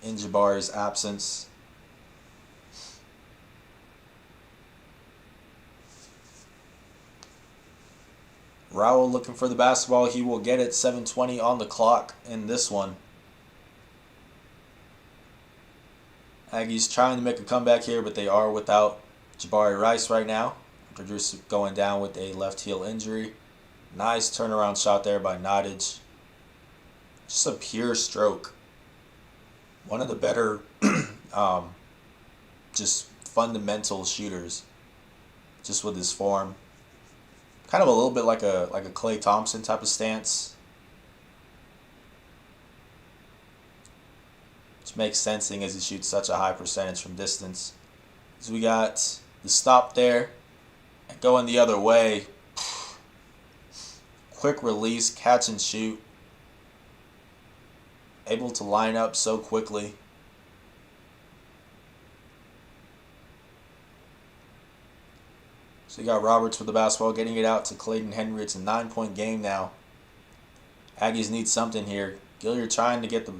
Speaker 1: in Jabari's absence. Rowell looking for the basketball. He will get it. 7:20 on the clock in this one. Aggies trying to make a comeback here, but they are without Jabari Rice right now. After just going down with a left heel injury. Nice turnaround shot there by Nottage. Just a pure stroke. One of the better just fundamental shooters. Just with his form. Kind of a little bit like a Klay Thompson type of stance. Which makes sense seeing as he shoots such a high percentage from distance. So we got the stop there. And going the other way. Quick release, catch and shoot. Able to line up so quickly. So you got Roberts with the basketball, getting it out to Clayton Henry. It's a 9-point game now. Aggies need something here. Gilliard trying to get the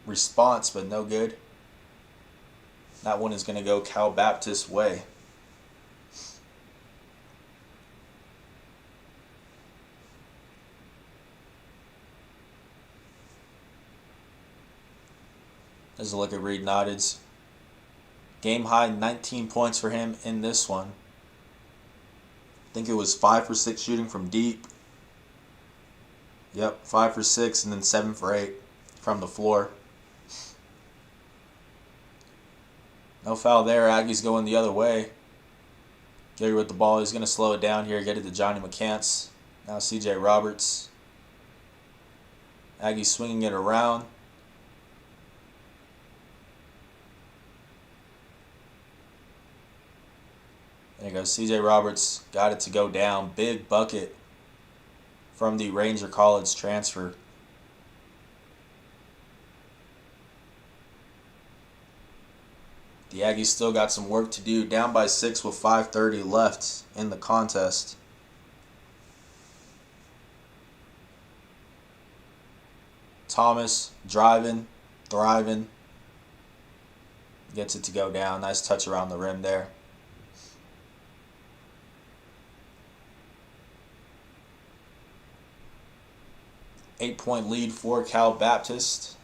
Speaker 1: response, but no good. That one is going to go Cal Baptist way. There's a look at Reed Nottage. Game high 19 points for him in this one. I think it was 5 for 6 shooting from deep. Yep, 5 for 6 and then 7 for 8 from the floor. No foul there. Aggies going the other way. Gary with the ball. He's going to slow it down here. Get it to Johnny McCants. Now CJ Roberts. Aggies swinging it around. There goes CJ Roberts. Got it to go down. Big bucket from the Ranger College transfer. The Aggies still got some work to do. Down by 6 with 5:30 left in the contest. Thomas driving, thriving. Gets it to go down. Nice touch around the rim there. Eight-point lead for Cal Baptist.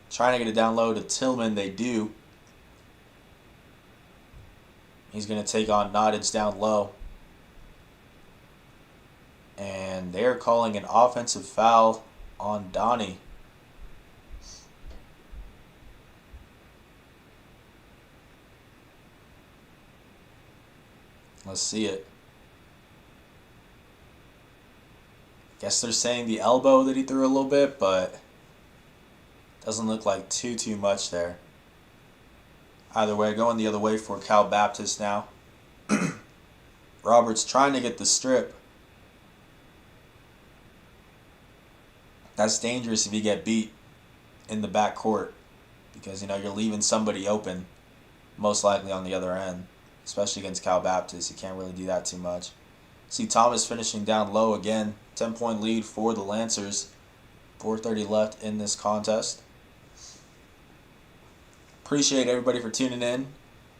Speaker 1: Trying to get it down low to Tillman. They do. He's going to take on Nottage down low. And they're calling an offensive foul on Donnie. Let's see it. Guess they're saying the elbow that he threw a little bit, but doesn't look like too much there. Either way, going the other way for Cal Baptist now. Roberts trying to get the strip. That's dangerous if you get beat in the backcourt because, you're leaving somebody open, most likely on the other end, especially against Cal Baptist. You can't really do that too much. See Thomas finishing down low again. 10-point lead for the Lancers. 4:30 left in this contest. Appreciate everybody for tuning in.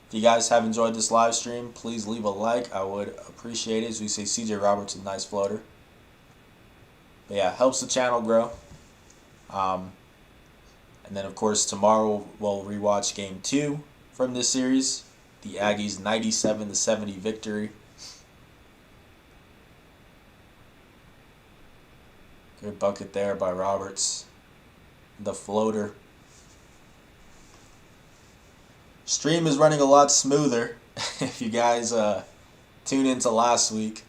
Speaker 1: If you guys have enjoyed this live stream, please leave a like. I would appreciate it. As we say, CJ Roberts with a nice floater. But yeah, helps the channel grow. And then, of course, tomorrow we'll rewatch Game 2 from this series. The Aggies' 97-70 victory. Good bucket there by Roberts. The floater. Stream is running a lot smoother. If you guys tune into last week,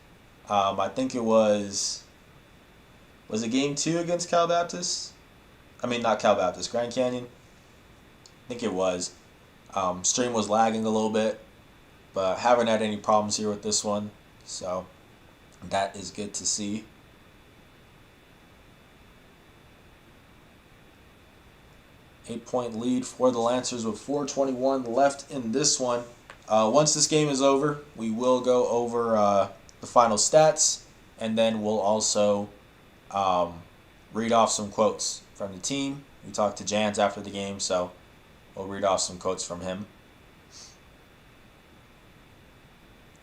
Speaker 1: I think it was it Game 2 against Cal Baptist? I mean, not Cal Baptist, Grand Canyon? I think it was. Stream was lagging a little bit, but haven't had any problems here with this one, so that is good to see. Eight-point lead for the Lancers with 4:21 left in this one. Once this game is over, we will go over the final stats, and then we'll also read off some quotes from the team. We talked to Jans after the game, so we'll read off some quotes from him.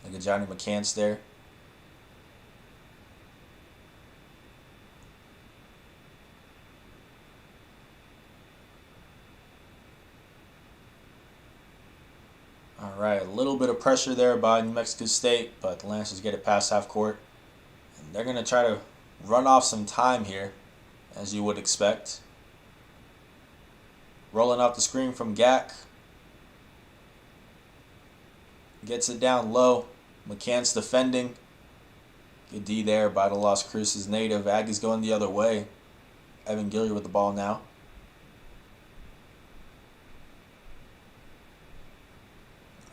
Speaker 1: Look at Johnny McCants there. All right, a little bit of pressure there by New Mexico State, but the Lancers get it past half court. And they're going to try to run off some time here, as you would expect. Rolling out the screen from Gak. Gets it down low. McCants defending. Good D there by the Las Cruces native. Aggie's going the other way. Evan Gilliard with the ball now.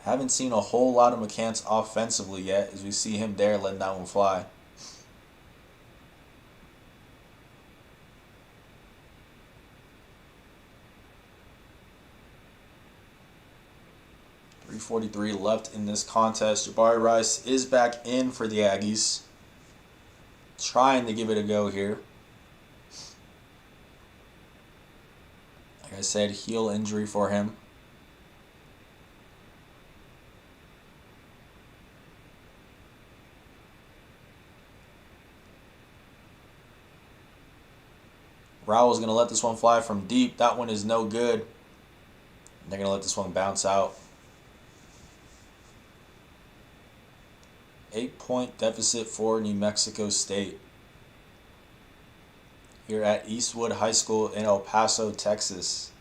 Speaker 1: Haven't seen a whole lot of McCants offensively yet, as we see him there letting that one fly. .343 left in this contest. Jabari Rice is back in for the Aggies. Trying to give it a go here. Like I said, heel injury for him. Rowell's going to let this one fly from deep. That one is no good. They're going to let this one bounce out. 8-point deficit for New Mexico State. Here at Eastwood High School in El Paso, Texas.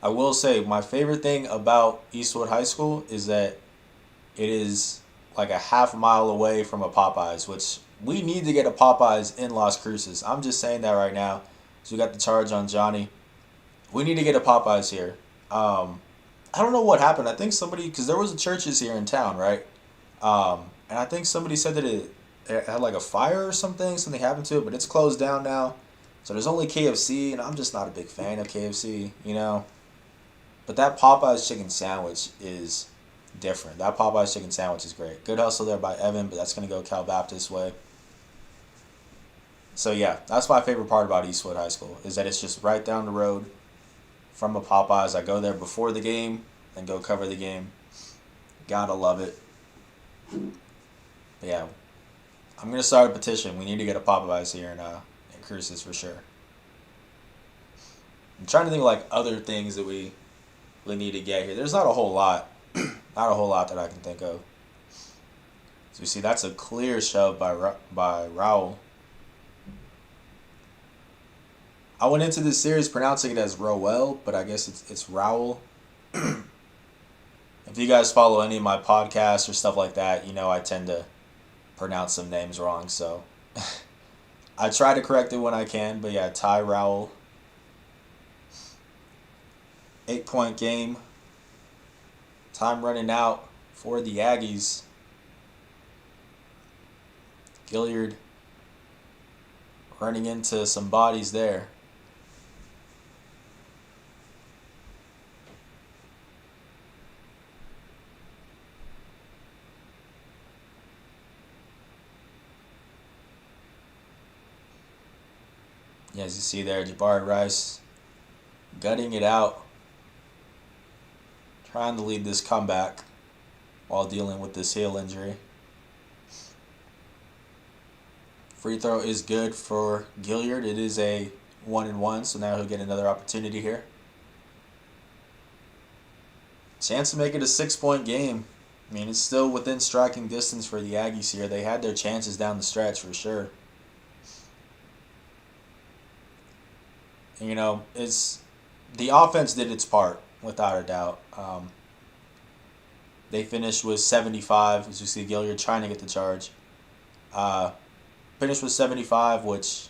Speaker 1: I will say, my favorite thing about Eastwood High School is that it is like a half mile away from a Popeyes, which we need to get a Popeyes in Las Cruces. I'm just saying that right now. So we got the charge on Johnny. We need to get a Popeyes here. I don't know what happened. I think somebody, because there was a Church's here in town, right? And I think somebody said that it had like a fire or something. Something happened to it, but it's closed down now. So there's only KFC, and I'm just not a big fan of KFC, you know. But that Popeyes chicken sandwich is different. That Popeyes chicken sandwich is great. Good hustle there by Evan, but that's gonna go Cal Baptist way. So yeah, that's my favorite part about Eastwood High School is that it's just right down the road from a Popeyes. I go there before the game and go cover the game. Gotta love it. But yeah, I'm gonna start a petition. We need to get a Popeyes here in Cruces for sure. I'm trying to think of like other things that we need to get here. There's not a whole lot, not a whole lot that I can think of. So you see, that's a clear shove by Raul. I went into this series pronouncing it as Rowell, but I guess it's Raul. If you guys follow any of my podcasts or stuff like that, you know I tend to pronounce some names wrong. So I try to correct it when I can. But yeah, Ty Raul. 8-point game. Time running out for the Aggies. Gilliard running into some bodies there. Yeah, as you see there, Jabari Rice gutting it out, trying to lead this comeback while dealing with this heel injury. Free throw is good for Gilliard. It is a 1-1, so now he'll get another opportunity here. Chance to make it a 6-point game. I mean, it's still within striking distance for the Aggies here. They had their chances down the stretch for sure. And, you know, the offense did its part, without a doubt. They finished with 75, as you see Gilliard trying to get the charge. Finished with 75, which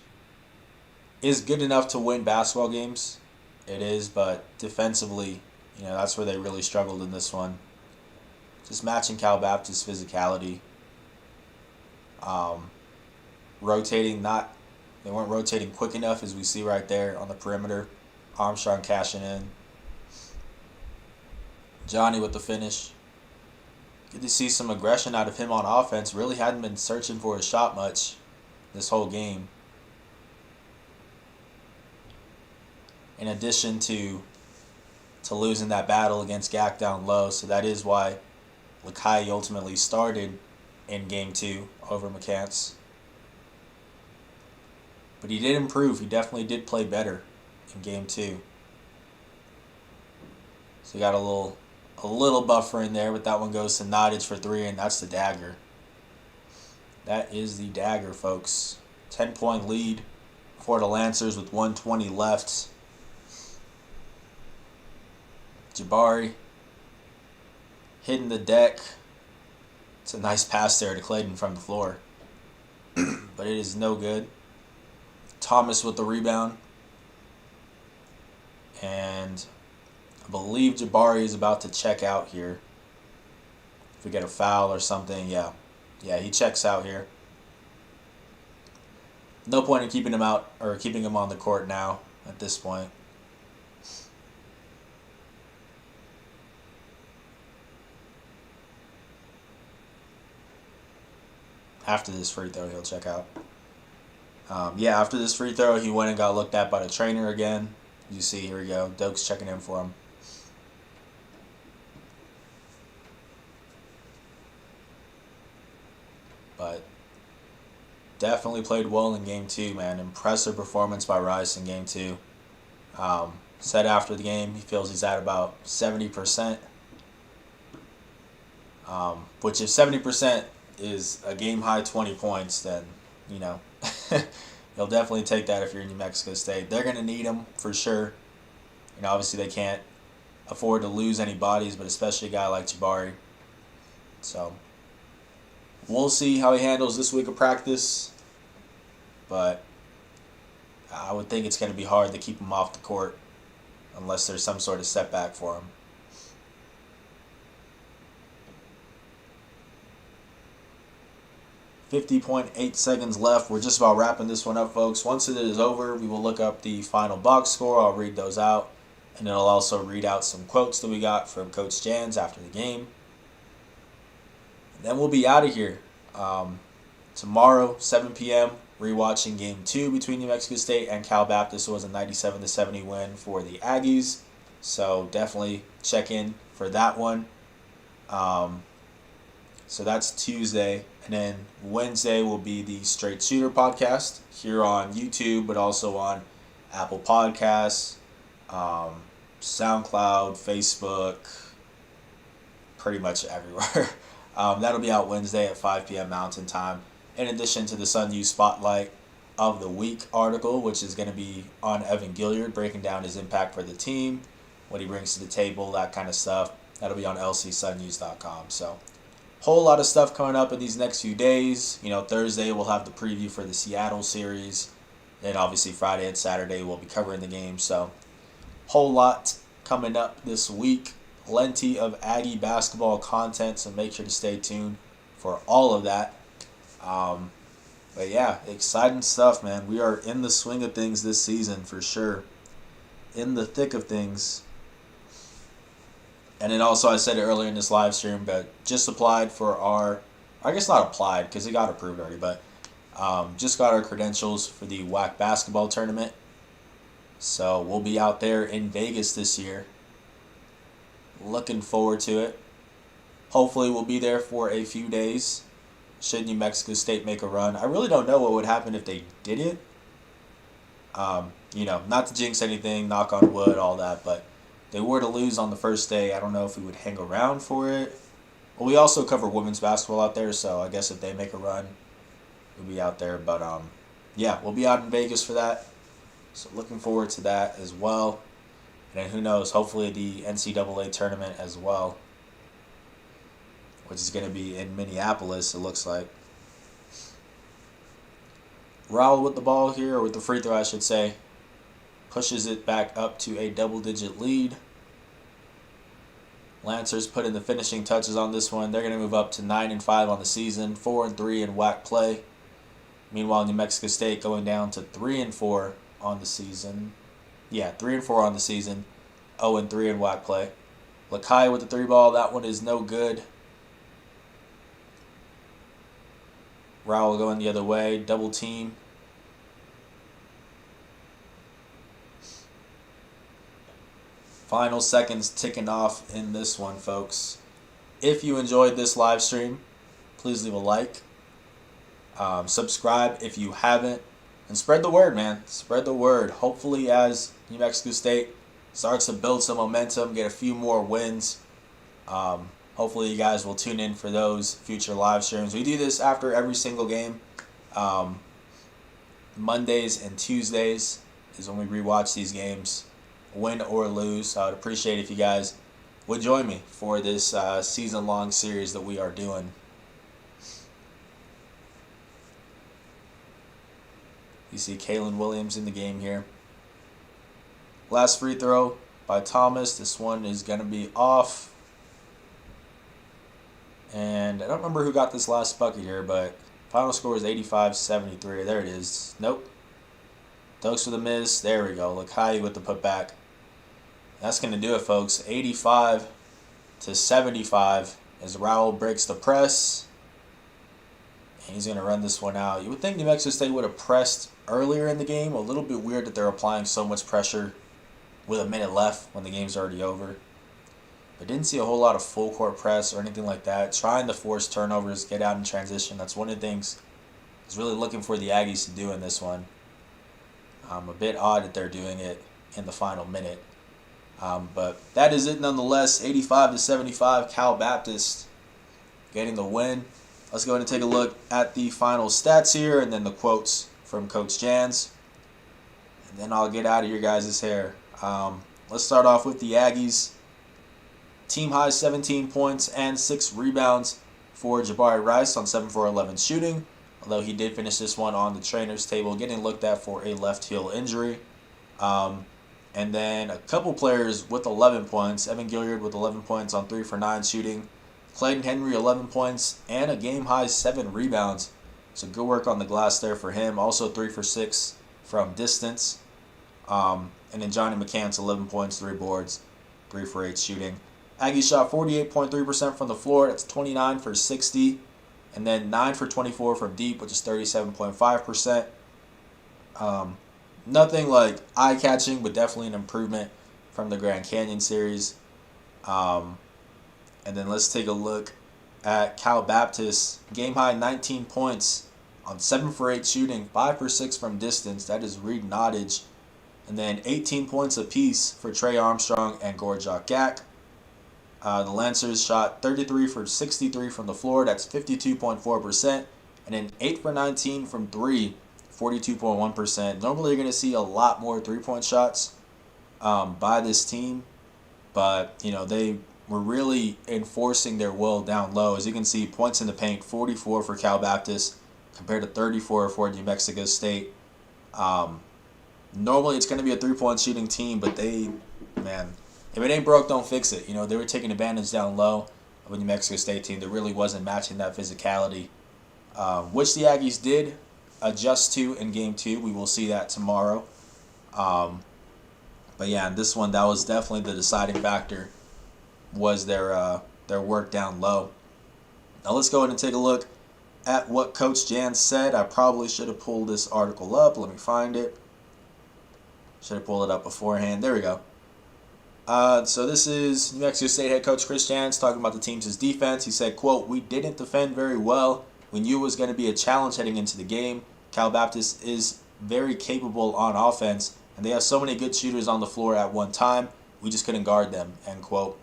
Speaker 1: is good enough to win basketball games. It is, but defensively, you know, that's where they really struggled in this one. Just matching Cal Baptist's physicality. They weren't rotating quick enough, as we see right there on the perimeter. Armstrong cashing in. Johnny with the finish. Good to see some aggression out of him on offense. Really hadn't been searching for a shot much this whole game. In addition to losing that battle against Gak down low. So that is why Lakai ultimately started in Game 2 over McCants. But he did improve. He definitely did play better in Game 2. So he got a little buffer in there, but that one goes to Nottage for 3, and that's the dagger. That is the dagger, folks. 10-point lead for the Lancers with 1:20 left. Jabari hitting the deck. It's a nice pass there to Clayton from the floor. But it is no good. Thomas with the rebound. And I believe Jabari is about to check out here. If we get a foul or something, yeah. Yeah, he checks out here. No point in keeping him out or keeping him on the court now at this point. After this free throw, he'll check out. After this free throw, he went and got looked at by the trainer again. You see, here we go. Doak's checking in for him. But definitely played well in Game 2, man. Impressive performance by Rice in Game 2. Said after the game, he feels he's at about 70%. Which if 70% is a game-high 20 points, then, you know, you'll definitely take that if you're in New Mexico State. They're going to need him for sure. You know, obviously they can't afford to lose any bodies, but especially a guy like Jabari. So we'll see how he handles this week of practice. But I would think it's going to be hard to keep him off the court unless there's some sort of setback for him. 50.8 seconds left. We're just about wrapping this one up, folks. Once it is over, we will look up the final box score. I'll read those out, and it'll also read out some quotes that we got from Coach Jans after the game. And then we'll be out of here. Tomorrow, 7 p.m., rewatching Game 2 between New Mexico State and Cal Baptist. It was a 97-70 win for the Aggies. So definitely check in for that one. So that's Tuesday. And then Wednesday will be the Straight Shooter podcast here on YouTube, but also on Apple Podcasts, SoundCloud, Facebook, pretty much everywhere. That'll be out Wednesday at 5 p.m. Mountain Time, in addition to the Sun U Spotlight of the Week article, which is going to be on Evan Gilliard, breaking down his impact for the team, what he brings to the table, that kind of stuff. That'll be on lcsunnews.com. So, whole lot of stuff coming up in these next few days. Thursday we'll have the preview for the Seattle series. Then obviously Friday and Saturday we'll be covering the game. So, whole lot coming up this week. Plenty of Aggie basketball content, so make sure to stay tuned for all of that. But yeah, exciting stuff, man. We are in the swing of things this season for sure. In the thick of things. And then also, I said it earlier in this live stream, but just applied for I guess not applied because it got approved already, but just got our credentials for the WAC basketball tournament. So we'll be out there in Vegas this year. Looking forward to it. Hopefully we'll be there for a few days. Should New Mexico State make a run. I really don't know what would happen if they didn't. Not to jinx anything, knock on wood, all that, but they were to lose on the first day. I don't know if we would hang around for it. Well, we also cover women's basketball out there, so I guess if they make a run, we'll be out there. But, we'll be out in Vegas for that. So looking forward to that as well. And then who knows, hopefully the NCAA tournament as well, which is going to be in Minneapolis, it looks like. Raul with the ball here, or with the free throw, I should say. Pushes it back up to a double-digit lead. Lancers put in the finishing touches on this one. They're going to move up to 9-5 on the season, 4-3 in WAC play. Meanwhile, New Mexico State going down to 3-4 on the season. Yeah, 3-4 on the season, 0-3 in WAC play. Lakai with the three ball. That one is no good. Raul going the other way. Double team. Final seconds ticking off in this one, folks. If you enjoyed this live stream, please leave a like. Subscribe if you haven't. And spread the word, man. Spread the word. Hopefully as New Mexico State starts to build some momentum, get a few more wins, hopefully you guys will tune in for those future live streams. We do this after every single game. Mondays and Tuesdays is when we rewatch these games, win or lose. So I would appreciate if you guys would join me for this season-long series that we are doing. You see Kalen Williams in the game here. Last free throw by Thomas. This one is going to be off. And I don't remember who got this last bucket here, but final score is 85-73. There it is. Nope. Dokes with a miss. There we go. Lakai with the putback. That's going to do it, folks. 85-75 as Raul breaks the press. And he's going to run this one out. You would think New Mexico State would have pressed earlier in the game. A little bit weird that they're applying so much pressure with a minute left when the game's already over. But didn't see a whole lot of full court press or anything like that. Trying to force turnovers, get out in transition. That's one of the things I was really looking for the Aggies to do in this one. A bit odd that they're doing it in the final minute. But that is it nonetheless. 85-75, Cal Baptist getting the win. Let's go ahead and take a look at the final stats here and then the quotes from Coach Jans. And then I'll get out of your guys' hair. Let's start off with the Aggies. Team high 17 points and 6 rebounds for Jabari Rice on 7-for-11 shooting. Although he did finish this one on the trainer's table, getting looked at for a left heel injury. And then a couple players with 11 points. Evan Gilliard with 11 points on 3-for-9 shooting. Clayton Henry 11 points and a game-high 7 rebounds So good work on the glass there for him. Also 3 for 6 from distance. And then Johnny McCants, 11 points, 3 boards, 3 for 8 shooting. Aggie shot 48.3% from the floor. That's 29 for 60. And then 9 for 24 from deep, which is 37.5%. Nothing like eye-catching, but definitely an improvement from the Grand Canyon series. And then let's take a look at Cal Baptist. Game high 19 points on 7 for 8 shooting, 5 for 6 from distance. That is Reed Nottage. And then 18 points apiece for Trey Armstrong and Gorjak Gak. The Lancers shot 33 for 63 from the floor. That's 52.4%. And then 8 for 19 from 3, 42.1%. Normally you're going to see a lot more three-point shots by this team. But, they were really enforcing their will down low. As you can see, points in the paint, 44 for Cal Baptist compared to 34 for New Mexico State. Normally it's going to be a three-point shooting team, but if it ain't broke, don't fix it. They were taking advantage down low of a New Mexico State team that really wasn't matching that physicality, which the Aggies did adjust to in Game 2. We will see that tomorrow. But yeah, in this one, that was definitely the deciding factor, was their work down low. Now let's go ahead and take a look at what Coach Jan said. I probably should have pulled this article up. Let me find it. Should have pulled it up beforehand. There we go. So this is New Mexico State head coach Chris Jans talking about the team's defense. He said, quote, "We didn't defend very well. We knew it was going to be a challenge heading into the game. Cal Baptist is very capable on offense, and they have so many good shooters on the floor at one time. We just couldn't guard them," end quote.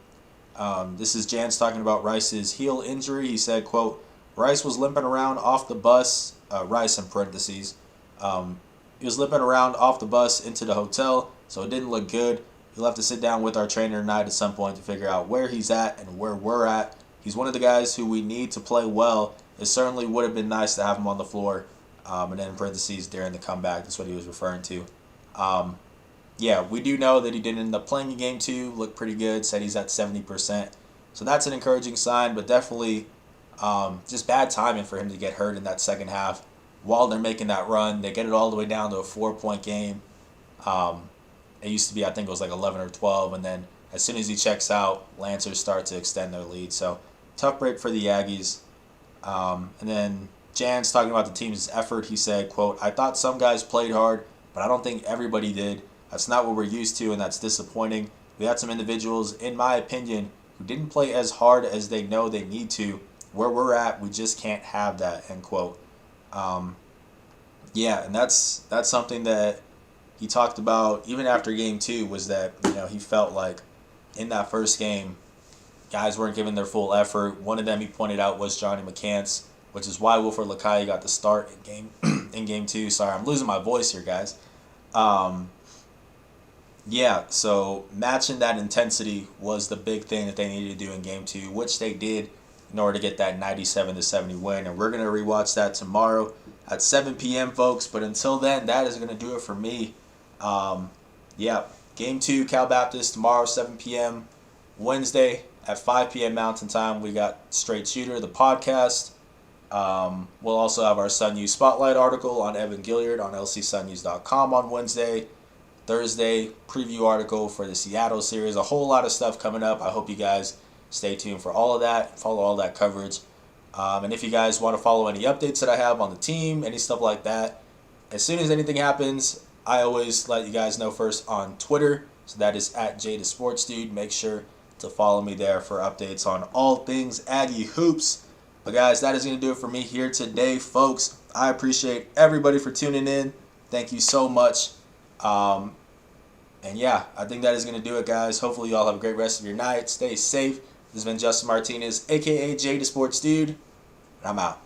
Speaker 1: This is Jans talking about Rice's heel injury. He said, quote, "Rice was limping around off the bus," Rice in parentheses. He was limping around off the bus into the hotel, so it didn't look good. He'll have to sit down with our trainer tonight at some point to figure out where he's at and where we're at. He's one of the guys who we need to play well. It certainly would have been nice to have him on the floor." And then in parentheses, during the comeback, that's what he was referring to. We do know that he did end up playing in Game 2, looked pretty good, said he's at 70%. So that's an encouraging sign, but definitely just bad timing for him to get hurt in that second half. While they're making that run, they get it all the way down to a 4-point game. It used to be, I think it was like 11 or 12, and then as soon as he checks out, Lancers start to extend their lead. So tough break for the Aggies. And then Jan's talking about the team's effort. He said, quote, "I thought some guys played hard, but I don't think everybody did. That's not what we're used to, and that's disappointing. We had some individuals, in my opinion, who didn't play as hard as they know they need to. Where we're at, we just can't have that," end quote. And that's something that he talked about even after Game 2, was that he felt like in that first game, guys weren't giving their full effort. One of them he pointed out was Johnny McCants, which is why Wilfred Lakai got the start in Game 2. Sorry, I'm losing my voice here, guys. So matching that intensity was the big thing that they needed to do in Game 2, which they did in order to get that 97-70 win. And we're going to rewatch that tomorrow at 7 p.m., folks. But until then, that is going to do it for me. Game 2, Cal Baptist, tomorrow, 7 p.m. Wednesday at 5 p.m. Mountain Time, we got Straight Shooter, the podcast. We'll also have our Sun News Spotlight article on Evan Gilliard on lcsunnews.com on Wednesday. Thursday, preview article for the Seattle series. A whole lot of stuff coming up. I hope you guys stay tuned for all of that. Follow all that coverage. And if you guys want to follow any updates that I have on the team, any stuff like that, as soon as anything happens, I always let you guys know first on Twitter. So that is at @JTheSportsDude. Make sure to follow me there for updates on all things Aggie hoops. But guys, that is going to do it for me here today, folks. I appreciate everybody for tuning in. Thank you so much. I think that is going to do it, guys. Hopefully you all have a great rest of your night. Stay safe. This has been Justin Martinez, a.k.a. The Sports Dude, and I'm out.